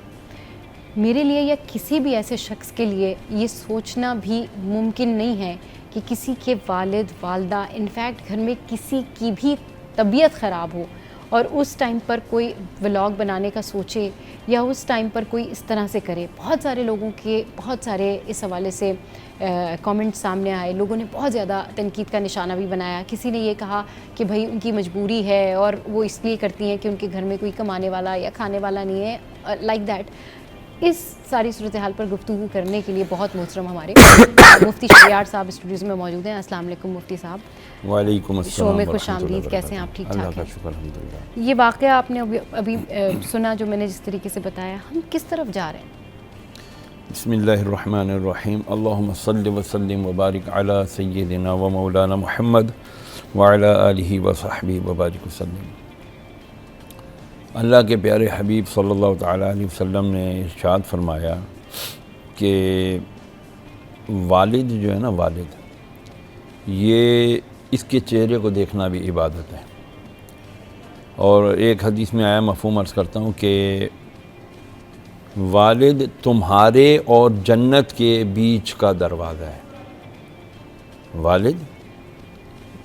मेरे लिए या किसी भी ऐसे शख्स के लिए ये सोचना भी मुमकिन नहीं है कि किसी के वालिद वालदा, इनफैक्ट घर में किसी की भी तबीयत ख़राब हो और उस टाइम पर कोई व्लॉग बनाने का सोचे या उस टाइम पर कोई इस तरह से करे। बहुत सारे लोगों के बहुत सारे इस हवाले से कमेंट सामने आए। लोगों ने बहुत ज़्यादा तनकीद का निशाना भी बनाया। किसी ने ये कहा कि भाई उनकी मजबूरी है और वो इसलिए करती हैं कि उनके घर में कोई कमाने वाला या खाने वाला नहीं है, लाइक दैट। इस सारी सूरत हाल पर गुफ्तगू करने के लिए बहुत मोहतरम हमारे मुफ्ती शरियार साहब स्टूडियोज़ में मौजूद हैं। अस्सलाम वालेकुम मुफ्ती साहब। वालेकुम अस्सलाम। शो में खुश आमदीद। कैसे हैं आप? ठीक ठाक हैं? शुक्र अल्हम्दुलिल्लाह। ये वाक़या आपने अभी सुना जो मैंने जिस तरीके से बताया, हम किस तरफ जा रहे हैं? बिस्मिल्लाहिर्रहमानिर्रहीम। अल्लाहुम्मा सल्लि व सल्लिम व बारिक अला सय्यिदिना व मौलाना मुहम्मद व अला आलिहि व सहबिहि व बारिक वसल्लम। अल्लाह के प्यारे हबीब सल्लल्लाहु तआला अलैहि वसल्लम ने इरशाद फरमाया कि वालिद जो है ना, वालिद, ये इसके चेहरे को देखना भी इबादत है। और एक हदीस में आया, मफ़हूम अर्ज़ करता हूँ कि वालिद तुम्हारे और जन्नत के बीच का दरवाज़ा है। वालिद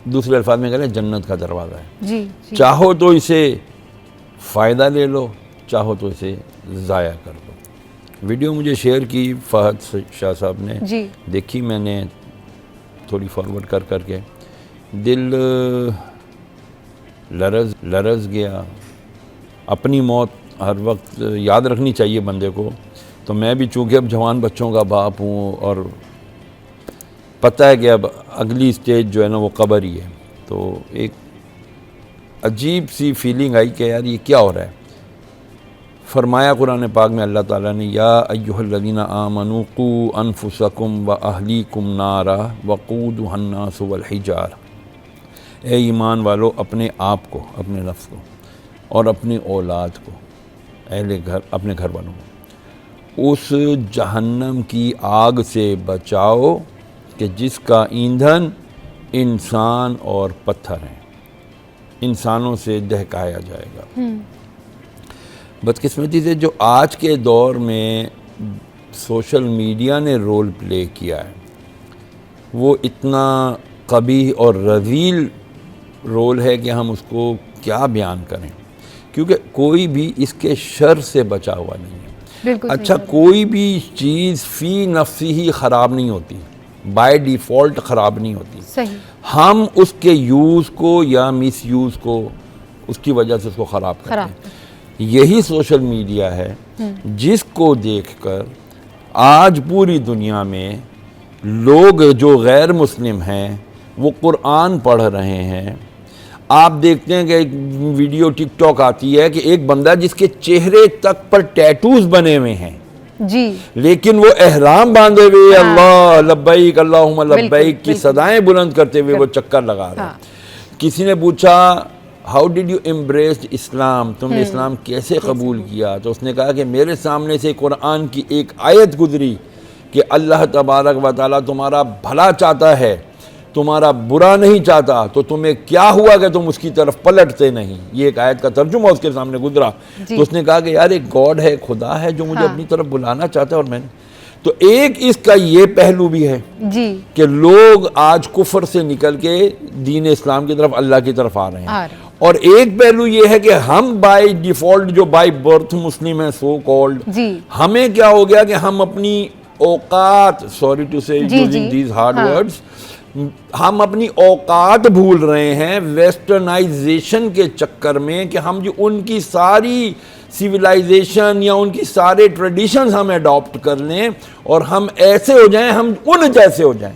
दूसरे अल्फाज में कहते हैं जन्नत का दरवाज़ा है। जी। चाहो तो इसे फ़ायदा ले लो, चाहो तो इसे ज़ाया कर दो। वीडियो मुझे शेयर की फ़हद शाह साहब ने जी। देखी मैंने थोड़ी फॉरवर्ड कर करके, दिल लरज़ गया। अपनी मौत हर वक्त याद रखनी चाहिए बंदे को। तो मैं भी चूँकि अब जवान बच्चों का बाप हूँ और पता है कि अब अगली स्टेज जो है ना वो कब्र ही है, तो एक अजीब सी फीलिंग आई कि यार ये क्या हो रहा है। फरमाया कुरान पाक में अल्लाह ताला ने, या अय्युहल्लज़ीना आमनू क़ू अनफुसकुम व अहलीकुम नारा वक़ूदुहन नासु वल हिजार। ए ईमान वालो, अपने आप को, अपने नफ्स को और अपनी औलाद को, अहले घर, अपने घर वालों को उस जहन्नम की आग से बचाओ कि जिसका ईंधन इंसान और पत्थर हैं। इंसानों से दहकाया जाएगा। बदकिस्मती से जो आज के दौर में सोशल मीडिया ने रोल प्ले किया है वो इतना कबीह और रज़ील रोल है कि हम उसको क्या बयान करें, क्योंकि कोई भी इसके शर से बचा हुआ नहीं है। अच्छा, कोई भी चीज़ फ़ी नफ्सी ही ख़राब नहीं होती, बाय डिफ़ॉल्ट ख़राब नहीं होती। सही। हम उसके यूज़ को या मिस यूज़ को, उसकी वजह से उसको ख़राब करते हैं। यही सोशल मीडिया है जिसको देखकर आज पूरी दुनिया में लोग जो गैर मुस्लिम हैं वो कुरान पढ़ रहे हैं। आप देखते हैं कि एक वीडियो टिकटॉक आती है कि एक बंदा जिसके चेहरे तक पर टैटूज बने हुए हैं जी, लेकिन वो एहराम बांधे हुए अल्लाह लब्बैक अल्लाहुम्मा लब्बैक की सदाएं बुलंद करते हुए वो चक्कर लगा रहा है। किसी ने पूछा हाउ डिड यू एम्ब्रेस इस्लाम, तुमने इस्लाम कैसे कबूल किया? तो उसने कहा कि मेरे सामने से कुरान की एक आयत गुजरी कि अल्लाह तबारक व तआला तुम्हारा भला चाहता है, तुम्हारा बुरा नहीं चाहता, तो तुम्हें क्या हुआ कि तुम उसकी तरफ पलटते नहीं। ये एक आयत का तर्जुमा उसके सामने गुजरा। तो उसने कहा कि यार एक गॉड है, खुदा है जो मुझे अपनी तरफ बुलाना चाहता है। और मैंने तो एक इसका ये पहलू भी है जी कि लोग आज कुफर से निकल के दीन इस्लाम की तरफ, अल्लाह की तरफ आ रहे हैं। और एक पहलू ये है कि हम बाय डिफॉल्ट जो बाय बर्थ मुस्लिम हैं सो कॉल्ड, हमें क्या हो गया कि हम अपनी औकात, सॉरी टू से यूजिंग दीज हार्ड वर्ड्स, हम अपनी औकात भूल रहे हैं वेस्टर्नाइजेशन के चक्कर में कि हम जो उनकी सारी सिविलाइजेशन या उनकी सारे ट्रेडिशंस हम अडॉप्ट कर लें और हम ऐसे हो जाएं, हम उन जैसे हो जाएं।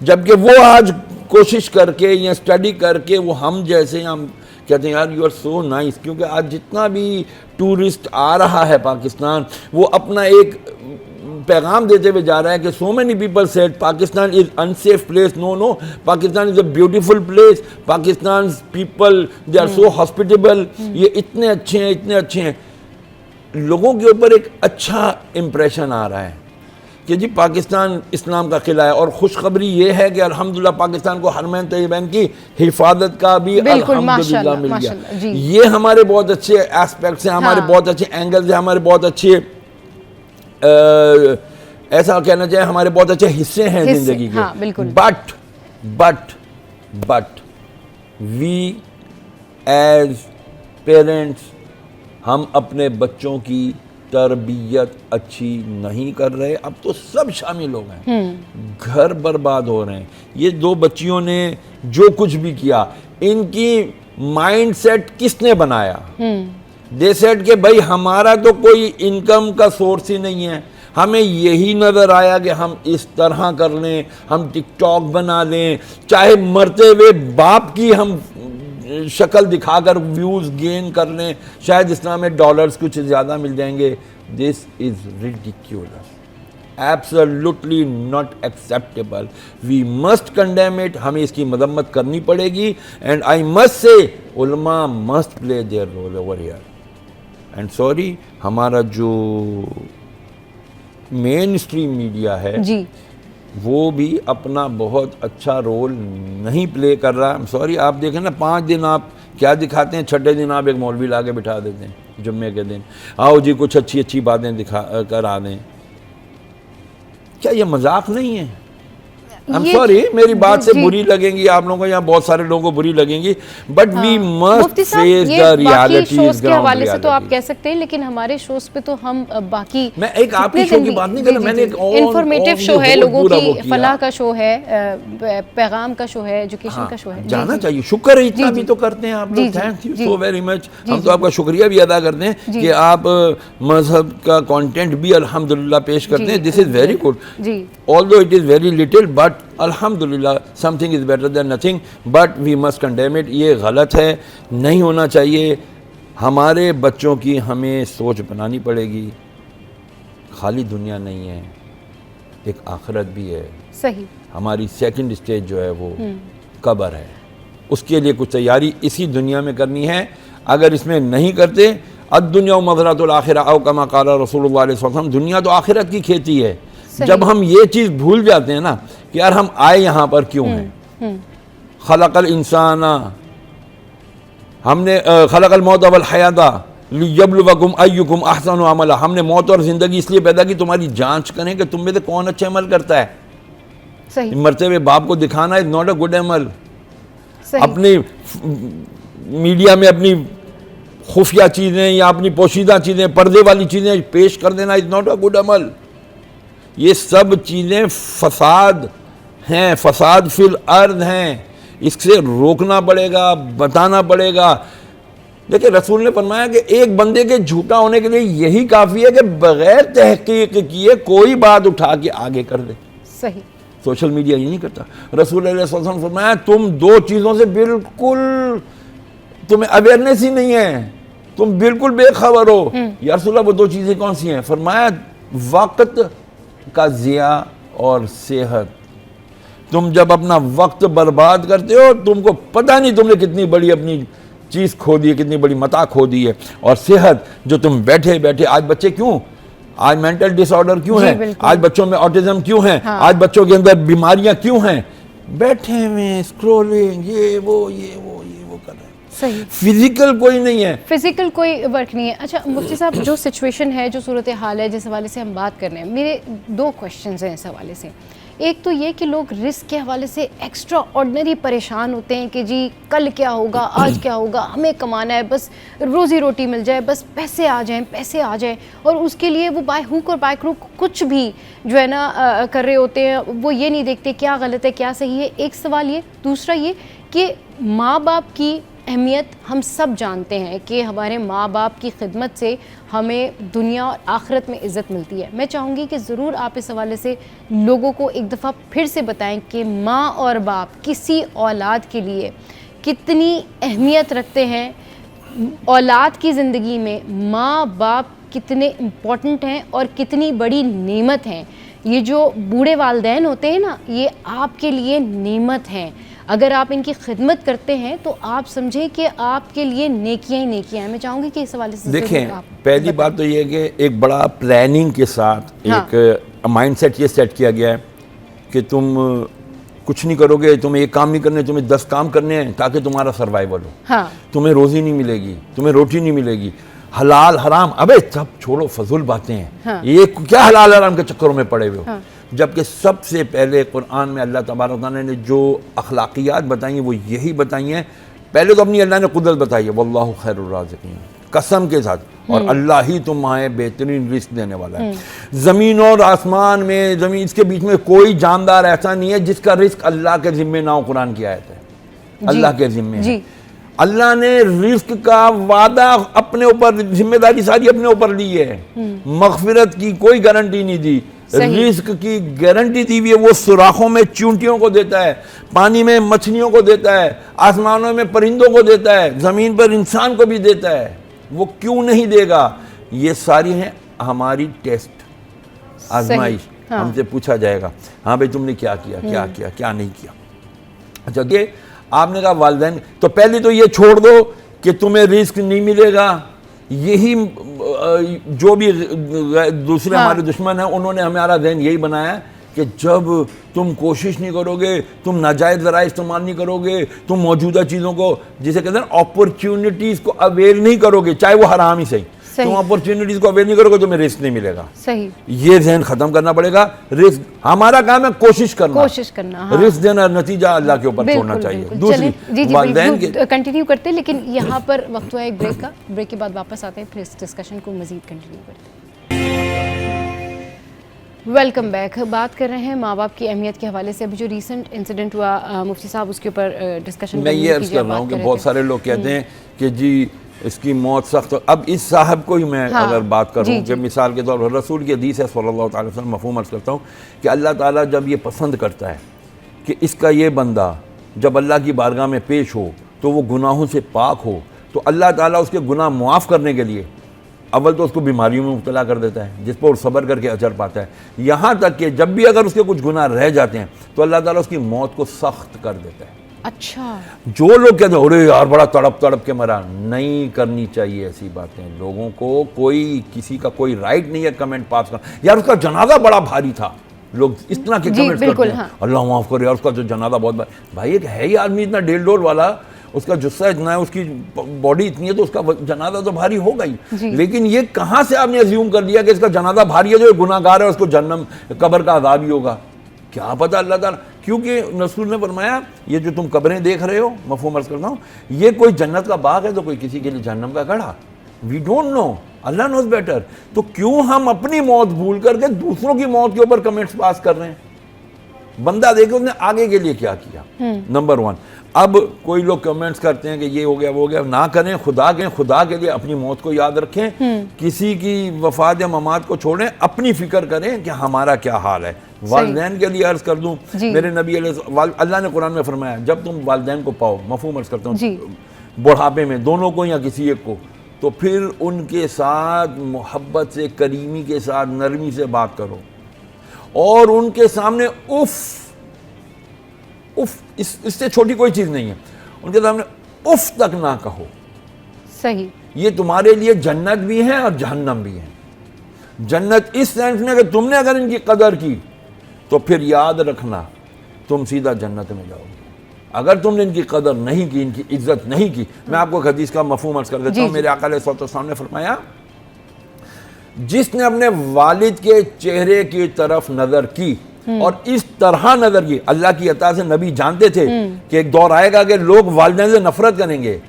जबकि वो आज कोशिश करके या स्टडी करके वो हम जैसे, हम कहते हैं यार यू आर सो नाइस, क्योंकि आज जितना भी टूरिस्ट आ रहा है पाकिस्तान वो अपना एक पैगाम देते हुए जा रहा है कि so many people said Pakistan is unsafe place. No, Pakistan is a beautiful place, Pakistan people they are so hospitable, ये इतने अच्छे हैं, इतने अच्छे हैं। लोगों के ऊपर एक अच्छा इम्प्रेशन आ रहा है कि जी पाकिस्तान इस्लाम का किला है। और खुशखबरी ये है कि अल्हम्दुलिल्लाह पाकिस्तान को हरमैन तैयबैन की हिफाजत का भी अल्हम्दुलिल्लाह मिल गया। ये हमारे बहुत अच्छे एस्पेक्ट्स हैं, हमारे बहुत अच्छे एंगल्स हैं, हमारे बहुत अच्छे ऐसा कहना चाहिए हमारे बहुत अच्छे हिस्से हैं जिंदगी के। बट वी एज पेरेंट्स हम अपने बच्चों की तरबियत अच्छी नहीं कर रहे। अब तो सब शामिल हो गए, घर बर्बाद हो रहे हैं। ये दो बच्चियों ने जो कुछ भी किया, इनकी माइंडसेट किसने बनाया? दे सेड कि भाई हमारा तो कोई इनकम का सोर्स ही नहीं है, हमें यही नज़र आया कि हम इस तरह कर लें, हम टिकटॉक बना लें, चाहे मरते हुए बाप की हम शक्ल दिखाकर व्यूज़ गेन कर लें, शायद इस्लाम में डॉलर्स कुछ ज़्यादा मिल जाएंगे। This is ridiculous, absolutely not acceptable. We must condemn it, हमें इसकी मदम्मत करनी पड़ेगी। एंड आई मस्ट से उलमा must play their roll over here. And sorry, हमारा जो मेन स्ट्रीम मीडिया है जी, वो भी अपना बहुत अच्छा रोल नहीं प्ले कर रहा। सॉरी, आप देखें ना, 5 दिन आप क्या दिखाते हैं, 6ठे दिन आप एक मौलवी ला के बिठा देते हैं जुम्मे के दिन, आओ जी कुछ अच्छी अच्छी बातें दिखा कर आ दें। क्या ये मजाक नहीं है? I'm sorry, मेरी बात से बुरी लगेंगी आप लोगों को, यहाँ बहुत सारे लोगों को बुरी लगेंगी, but we must face the realities के हवाले से तो आप कह सकते हैं, लेकिन हमारे शोज पे तो हम बाकी, मैं एक आपके शो की बात नहीं कर रहा, मैंने एक इंफॉर्मेटिव शो है, लोगों की फलाह का शो है, पैगाम का शो है, एजुकेशन का शो है, जाना चाहिए। शुक्र है, इतना भी तो करते हैं आप लोग, thank you so very much. हम तो आपका शुक्रिया भी अदा करते हैं कि आप मजहब का कंटेंट भी अल्हम्दुलिल्लाह पेश करते हैं। This is very good, although it is very little, but अल्हम्दुलिल्लाह something is better than nothing, but we must condemn it. ये गलत है, नहीं होना चाहिए। हमारे बच्चों की हमें सोच बनानी पड़ेगी, खाली दुनिया नहीं है, एक आखिरत भी है। सही। हमारी सेकंड स्टेज जो है वो कब्र है, उसके लिए कुछ तैयारी इसी दुनिया में करनी है। अगर इसमें नहीं करते, अद्दुनिया मज़रअतुल आखिरा औ कमा क़ाला रसूलुल्लाह अलैहि वसल्लम, दुनिया तो आखिरत की खेती है। जब हम ये चीज़ भूल जाते हैं ना कि यार हम आए यहाँ पर क्यों हैं, खलक़ल इंसाना, हमने खलक़ल मौत वल हयाता लियब्लुवकुम अय्युकुम अहसनु अमला, हमने मौत और ज़िंदगी इसलिए पैदा की तुम्हारी जांच करें कि तुम में से कौन अच्छे अमल करता है। सही। मरते हुए बाप को दिखाना इज नॉट अ गुड अमल। अपनी मीडिया में अपनी खुफिया चीज़ें या अपनी पोशीदा चीज़ें, पर्दे वाली चीज़ें पेश कर देना इज नॉट अ गुड अमल। ये सब चीज़ें फसाद हैं, फसाद फिल अर्द हैं, इससे रोकना पड़ेगा, बताना पड़ेगा। देखिए रसूल ने फरमाया कि एक बंदे के झूठा होने के लिए यही काफ़ी है कि बगैर तहकीक किए कोई बात उठा के आगे कर दे। सही। सोशल मीडिया ये नहीं करता। रसूल अलैहि वसल्लम ने फरमाया तुम दो चीज़ों से बिल्कुल, तुम्हें अवेयरनेस ही नहीं है, तुम बिल्कुल बेखबर हो। या रसूल वो दो चीज़ें कौन सी हैं? फरमाया वक्त का ज़िया और सेहत। तुम जब अपना वक्त बर्बाद करते हो, तुमको पता नहीं तुमने कितनी बड़ी अपनी चीज़ खो दी है, कितनी बड़ी मता खो दी है। और सेहत, जो तुम बैठे बैठे, आज बच्चे क्यों, आज मेंटल डिसऑर्डर क्यों है, आज बच्चों में ऑटिज्म क्यों है, आज बच्चों के अंदर बीमारियां क्यों हैं? बैठे हुए स्क्रोलिंग, ये वो कर रहे हैं। सही। फिजिकल कोई नहीं है, फिजिकल कोई वर्क नहीं है। अच्छा मुफ्ती साहब, जो सिचुएशन है, जो सूरत हाल है, जिस हवाले से हम बात कर रहे हैं, मेरे दो क्वेश्चंस हैं इस हवाले से। एक तो ये कि लोग रिस्क के हवाले से एक्स्ट्रा ऑर्डिनरी परेशान होते हैं कि जी कल क्या होगा, आज क्या होगा, हमें कमाना है, बस रोज़ी रोटी मिल जाए, बस पैसे आ जाएं, और उसके लिए वो बाय हुक और बाय क्रूक कुछ भी जो है ना कर रहे होते हैं। वो ये नहीं देखते क्या गलत है क्या सही है। एक सवाल ये। दूसरा ये कि माँ बाप की अहमियत हम सब जानते हैं कि हमारे माँ बाप की खिदमत से हमें दुनिया और आखिरत में इज़्ज़त मिलती है। मैं चाहूँगी कि ज़रूर आप इस हवाले से लोगों को एक दफ़ा फिर से बताएं कि माँ और बाप किसी औलाद के लिए कितनी अहमियत रखते हैं। औलाद की ज़िंदगी में माँ बाप कितने इम्पॉर्टेंट हैं और कितनी बड़ी नेमत हैं। ये जो बूढ़े वालिदैन होते हैं ना, ये आपके लिए नेमत हैं। अगर आप इनकी खिदमत करते हैं तो आप समझें कि आपके लिए नेकियां ही नेकियां हैं। मैं चाहूँगी कि इस हवाले से देखें, पहली बात तो ये है कि एक बड़ा प्लानिंग के साथ एक माइंडसेट ये सेट किया गया है कि तुम कुछ नहीं करोगे, तुम्हें एक काम नहीं करने, तुम्हें 10 काम करने हैं ताकि तुम्हारा सर्वाइवल हो। तुम्हें रोज़ी नहीं मिलेगी, तुम्हें रोटी नहीं मिलेगी, हलाल हराम, अबे सब छोड़ो, फजूल बातें हैं। ये क्या हलाल हराम के चक्करों में पड़े हुए हो। जबकि सबसे पहले कुरान में अल्लाह तबारक तआला ने जो अखलाकियात बताई हैं वो यही बताई हैं। पहले तो अपनी अल्लाह ने कुदरत बताई है, वल्लाहु खैरुर राज़िकीन, कसम के साथ, और अल्लाह ही तुम्हें बेहतरीन रिस्क देने वाला है। ज़मीन और आसमान में, ज़मीन इसके बीच में कोई जानदार ऐसा नहीं है जिसका रिस्क अल्लाह के ज़िम्मे ना हो। कुरान की आयत है, अल्लाह के ज़िम्मे है। अल्लाह ने रिस्क का वादा अपने ऊपर, जिम्मेदारी सारी अपने ऊपर ली है। मग़फ़िरत की कोई गारंटी नहीं दी, रिस्क की गारंटी दी हुई है। वो सुराखों में चूंटियों को देता है, पानी में मछलियों को देता है, आसमानों में परिंदों को देता है, ज़मीन पर इंसान को भी देता है। वो क्यों नहीं देगा? ये सारी हैं हमारी टेस्ट, आजमाइश। हमसे पूछा जाएगा, हाँ भाई तुमने क्या किया, क्या किया, क्या नहीं किया। अच्छा कि आपने कहा वालिदैन, तो पहले तो ये छोड़ दो कि तुम्हें रिस्क नहीं मिलेगा। यही जो भी दूसरे हमारे दुश्मन हैं, उन्होंने हमारा ज़हन यही बनाया कि जब तुम कोशिश नहीं करोगे, तुम नाजायज़ ज़रा इस्तेमाल नहीं करोगे, तुम मौजूदा चीज़ों को, जिसे कहते हैं अपॉर्चुनिटीज़ को अवेल नहीं करोगे, चाहे वो हराम ही सही, तुम अपॉर्चुनिटीज़ को अवेल नहीं करोगे, तुम्हें रिस्क नहीं मिलेगा। सही। ये ज़हन ख़त्म करना पड़ेगा। रिस्क, हमारा काम है कोशिश करना। रिस्क देना, नतीजा अल्लाह के ऊपर छोड़ना चाहिए। दूसरी वालिदैन के कंटिन्यू करते हैं, लेकिन यहाँ पर वक्त हुआ एक ब्रेक का। ब्रेक के बाद वापस आते हैं, फिर इस डिस्कशन को मज़ीद कंटिन्यू करते हैं। Welcome back. बात कर रहे हैं माँ बाप की अहमियत के हवाले से। अभी जो रीसेंट इंसिडेंट हुआ मुफ्ती साहब, उसके ऊपर डिस्कशन मैं ये अर्ज़ कर रहा हूँ कि बहुत सारे लोग कहते हैं कि जी इसकी मौत सख्त। अब इस साहब को ही मैं अगर बात करूँ कि मिसाल के तौर पर रसूल की हदीस है सल्लल्लाहु अलैहि वसल्लम, मफ़हूम अर्ज़ करता हूँ कि अल्लाह ताला जब ये पसंद करता है कि इसका ये बंदा जब अल्लाह की बारगाह में पेश हो तो वो गुनाहों से पाक हो, तो अल्लाह ताला उसके गुनाह मुआफ़ करने के लिए अव्वल तो उसको बीमारियों में मुब्तला कर देता है, जिस पर वो सब्र करके अजर पाता है। यहाँ तक कि जब भी अगर उसके कुछ गुनाह रह जाते हैं तो अल्लाह ताला उसकी मौत को सख्त कर देता है। अच्छा, जो लोग कहते हैं अरे यार बड़ा तड़प तड़प के मरा, नहीं करनी चाहिए ऐसी बातें। लोगों को कोई किसी का कोई राइट नहीं है कमेंट पास करना। यार उसका जनाजा बड़ा भारी था, लोग इस तरह के कमेंट्स करते हैं, अल्लाह माफ़ करे यार उसका जो जनाजा बहुत भारी। भाई एक है ही आदमी इतना डेढ़ वाला, उसका जुस्सा इतना है, उसकी बॉडी इतनी है, तो उसका जनाजा तो भारी होगा ही। लेकिन ये कहाँ से आपने अज्यूम कर लिया कि इसका जनाजा भारी है, जो गुनाहगार है उसको जन्नम कब्र का अज़ाब ही होगा? क्या पता अल्लाह ताला, क्योंकि रसूल ने फरमाया ये जो तुम कब्रें देख रहे हो, मफ़हूम अर्ज़ करता हूँ, ये कोई जन्नत का बाग है तो कोई किसी के लिए जहन्नम का गढ़ा। We don't know, Allah knows better. तो क्यों हम अपनी मौत भूल करके दूसरों की मौत के ऊपर कमेंट्स पास कर रहे हैं? बंदा देखे उसने आगे के लिए क्या किया, नंबर 1। अब कोई लोग कमेंट्स करते हैं कि ये हो गया वो हो गया, ना करें, खुदा के लिए अपनी मौत को याद रखें, किसी की वफात या ममात को छोड़ें, अपनी फिक्र करें कि हमारा क्या हाल है। वालिदैन के लिए अर्ज कर दूं, मेरे नबी अल्लाह ने कुरान में फरमाया जब तुम वालिदैन को पाओ, मफहूम अर्ज करता हूँ, बुढ़ापे में दोनों को या किसी एक को, तो फिर उनके साथ मोहब्बत से, करीमी के साथ, नरमी से बात करो और उनके सामने उफ इससे छोटी कोई चीज़ नहीं है, उनके सामने उफ तक ना कहो। सही, ये तुम्हारे लिए जन्नत भी है और जहन्नम भी है। जन्नत इस सेंस में कि तुमने अगर इनकी कदर की तो फिर याद रखना तुम सीधा जन्नत में जाओगे। अगर तुमने इनकी कदर नहीं की, इनकी इज्जत नहीं की, मैं आपको हदीस का मफहूम अर्ज कर देता हूँ। मेरे आका अलैहि सल्लल्लाहु ने फरमाया, जिसने अपने वालिद के चेहरे की तरफ नजर की और इस तरह नजर की, अल्लाह की अता से नबी जानते थे कि एक दौर आएगा कि लोग वालिदैन से नफरत करेंगे,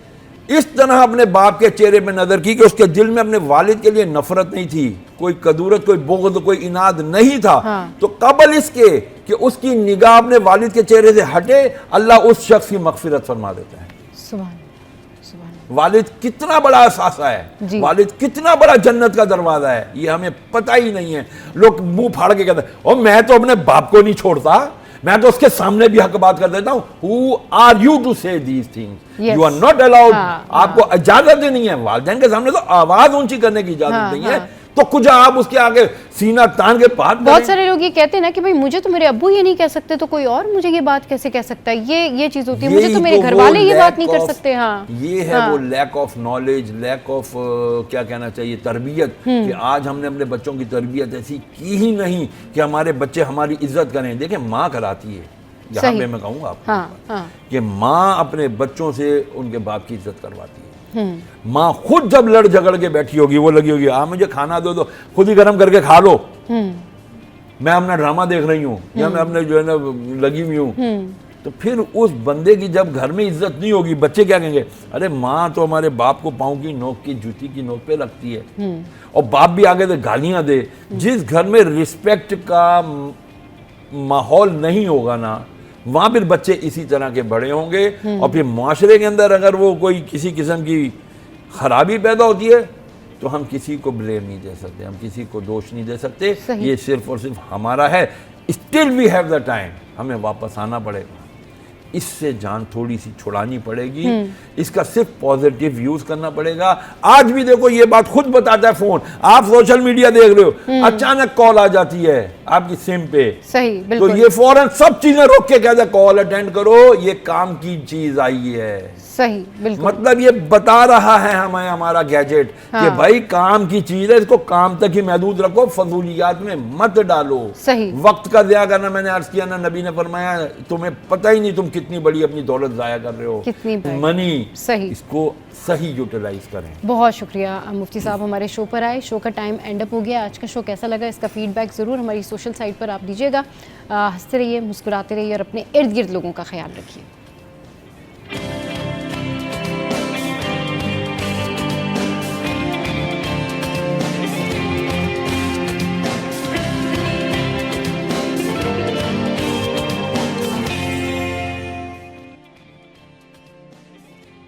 इस तरह अपने बाप के चेहरे में नजर की कि उसके दिल में अपने वालिद के लिए नफरत नहीं थी, कोई कदूरत, कोई बुग़्ज़, कोई इनाद नहीं था। तो कबल इसके कि उसकी निगाह अपने वालिद के चेहरे से हटे, अल्लाह उस शख्स की मग़फ़िरत फरमा देता है। सुभान, वालिद कितना बड़ा असासा है, वालिद कितना बड़ा जन्नत का दरवाजा है, ये हमें पता ही नहीं है। लोग मुंह फाड़ के कहते हैं और मैं तो अपने बाप को नहीं छोड़ता, मैं तो उसके सामने भी हक बात कर देता हूँ। Who are you to say these things? You are not allowed। आपको इजाजत ही नहीं है, वालिदैन के सामने तो आवाज ऊंची करने की इजाजत नहीं है, तो कुछ आप उसके आगे सीना तान के बात करें। बहुत सारे लोग ये कहते हैं ना कि भाई मुझे तो मेरे अब्बू ये नहीं कह सकते, तो कोई और मुझे ये बात कैसे कह सकता है? ये चीज होती है, मुझे तो मेरे घर वाले ये बात नहीं कर सकते। हाँ, ये है वो lack of knowledge, lack of क्या कहना चाहिए, तरबियत, कि आज हमने अपने बच्चों की तरबियत ऐसी की ही नहीं कि हमारे बच्चे हमारी इज्जत करें। देखें, माँ कराती है, यहाँ पे मैं कहूँगा आपको कि माँ अपने बच्चों से उनके बाप की इज्जत करवाती है। माँ खुद जब लड़ झगड़ के बैठी होगी, वो लगी होगी मुझे खाना दो, खुद ही गर्म करके खा लो, मैं अपना ड्रामा देख रही हूँ या मैं अपने जो है ना लगी हुई हूँ, तो फिर उस बंदे की जब घर में इज्जत नहीं होगी, बच्चे क्या कहेंगे, अरे माँ तो हमारे बाप को पाँव की नोक की जूती की नोक पे रखती है, और बाप भी आगे से गालियां दे। जिस घर में रिस्पेक्ट का माहौल नहीं होगा ना, वहाँ फिर बच्चे इसी तरह के बड़े होंगे, और फिर माशरे के अंदर अगर वो कोई किसी किस्म की खराबी पैदा होती है तो हम किसी को ब्लेम नहीं दे सकते, हम किसी को दोष नहीं दे सकते। ये सिर्फ और सिर्फ हमारा है। Still we have the time, हमें वापस आना पड़ेगा, इससे जान थोड़ी सी छुड़ानी पड़ेगी, इसका सिर्फ पॉजिटिव यूज करना पड़ेगा। आज भी देखो ये बात खुद बताता है फोन, आप सोशल मीडिया देख रहे हो, अचानक कॉल आ जाती है आपकी सिम पे, सही, तो ये फौरन सब चीजें रोक के कहता है कॉल अटेंड करो, ये काम की चीज आई है। सही, बिल्कुल, मतलब ये बता रहा है हमें हमारा गैजेट कि भाई काम की चीज है, इसको काम तक ही महदूद रखो, फजूलियात में मत डालो। सही, वक्त का ज़ाया करना, मैंने अर्ज किया ना, नबी ने फरमाया तुम्हें पता ही नहीं तुम कितनी बड़ी अपनी दौलत ज़ाया कर रहे हो, कितनी मनी। सही, इसको सही यूटिलाइज करें। बहुत शुक्रिया मुफ्ती साहब, हमारे शो पर आए। शो का टाइम एंड अप हो गया। आज का शो कैसा लगा, इसका फीडबैक ज़रूर हमारी सोशल साइट पर आप दीजिएगा। हंसते रहिए, मुस्कुराते रहिए और अपने इर्द गिर्द लोगों का ख्याल रखिए।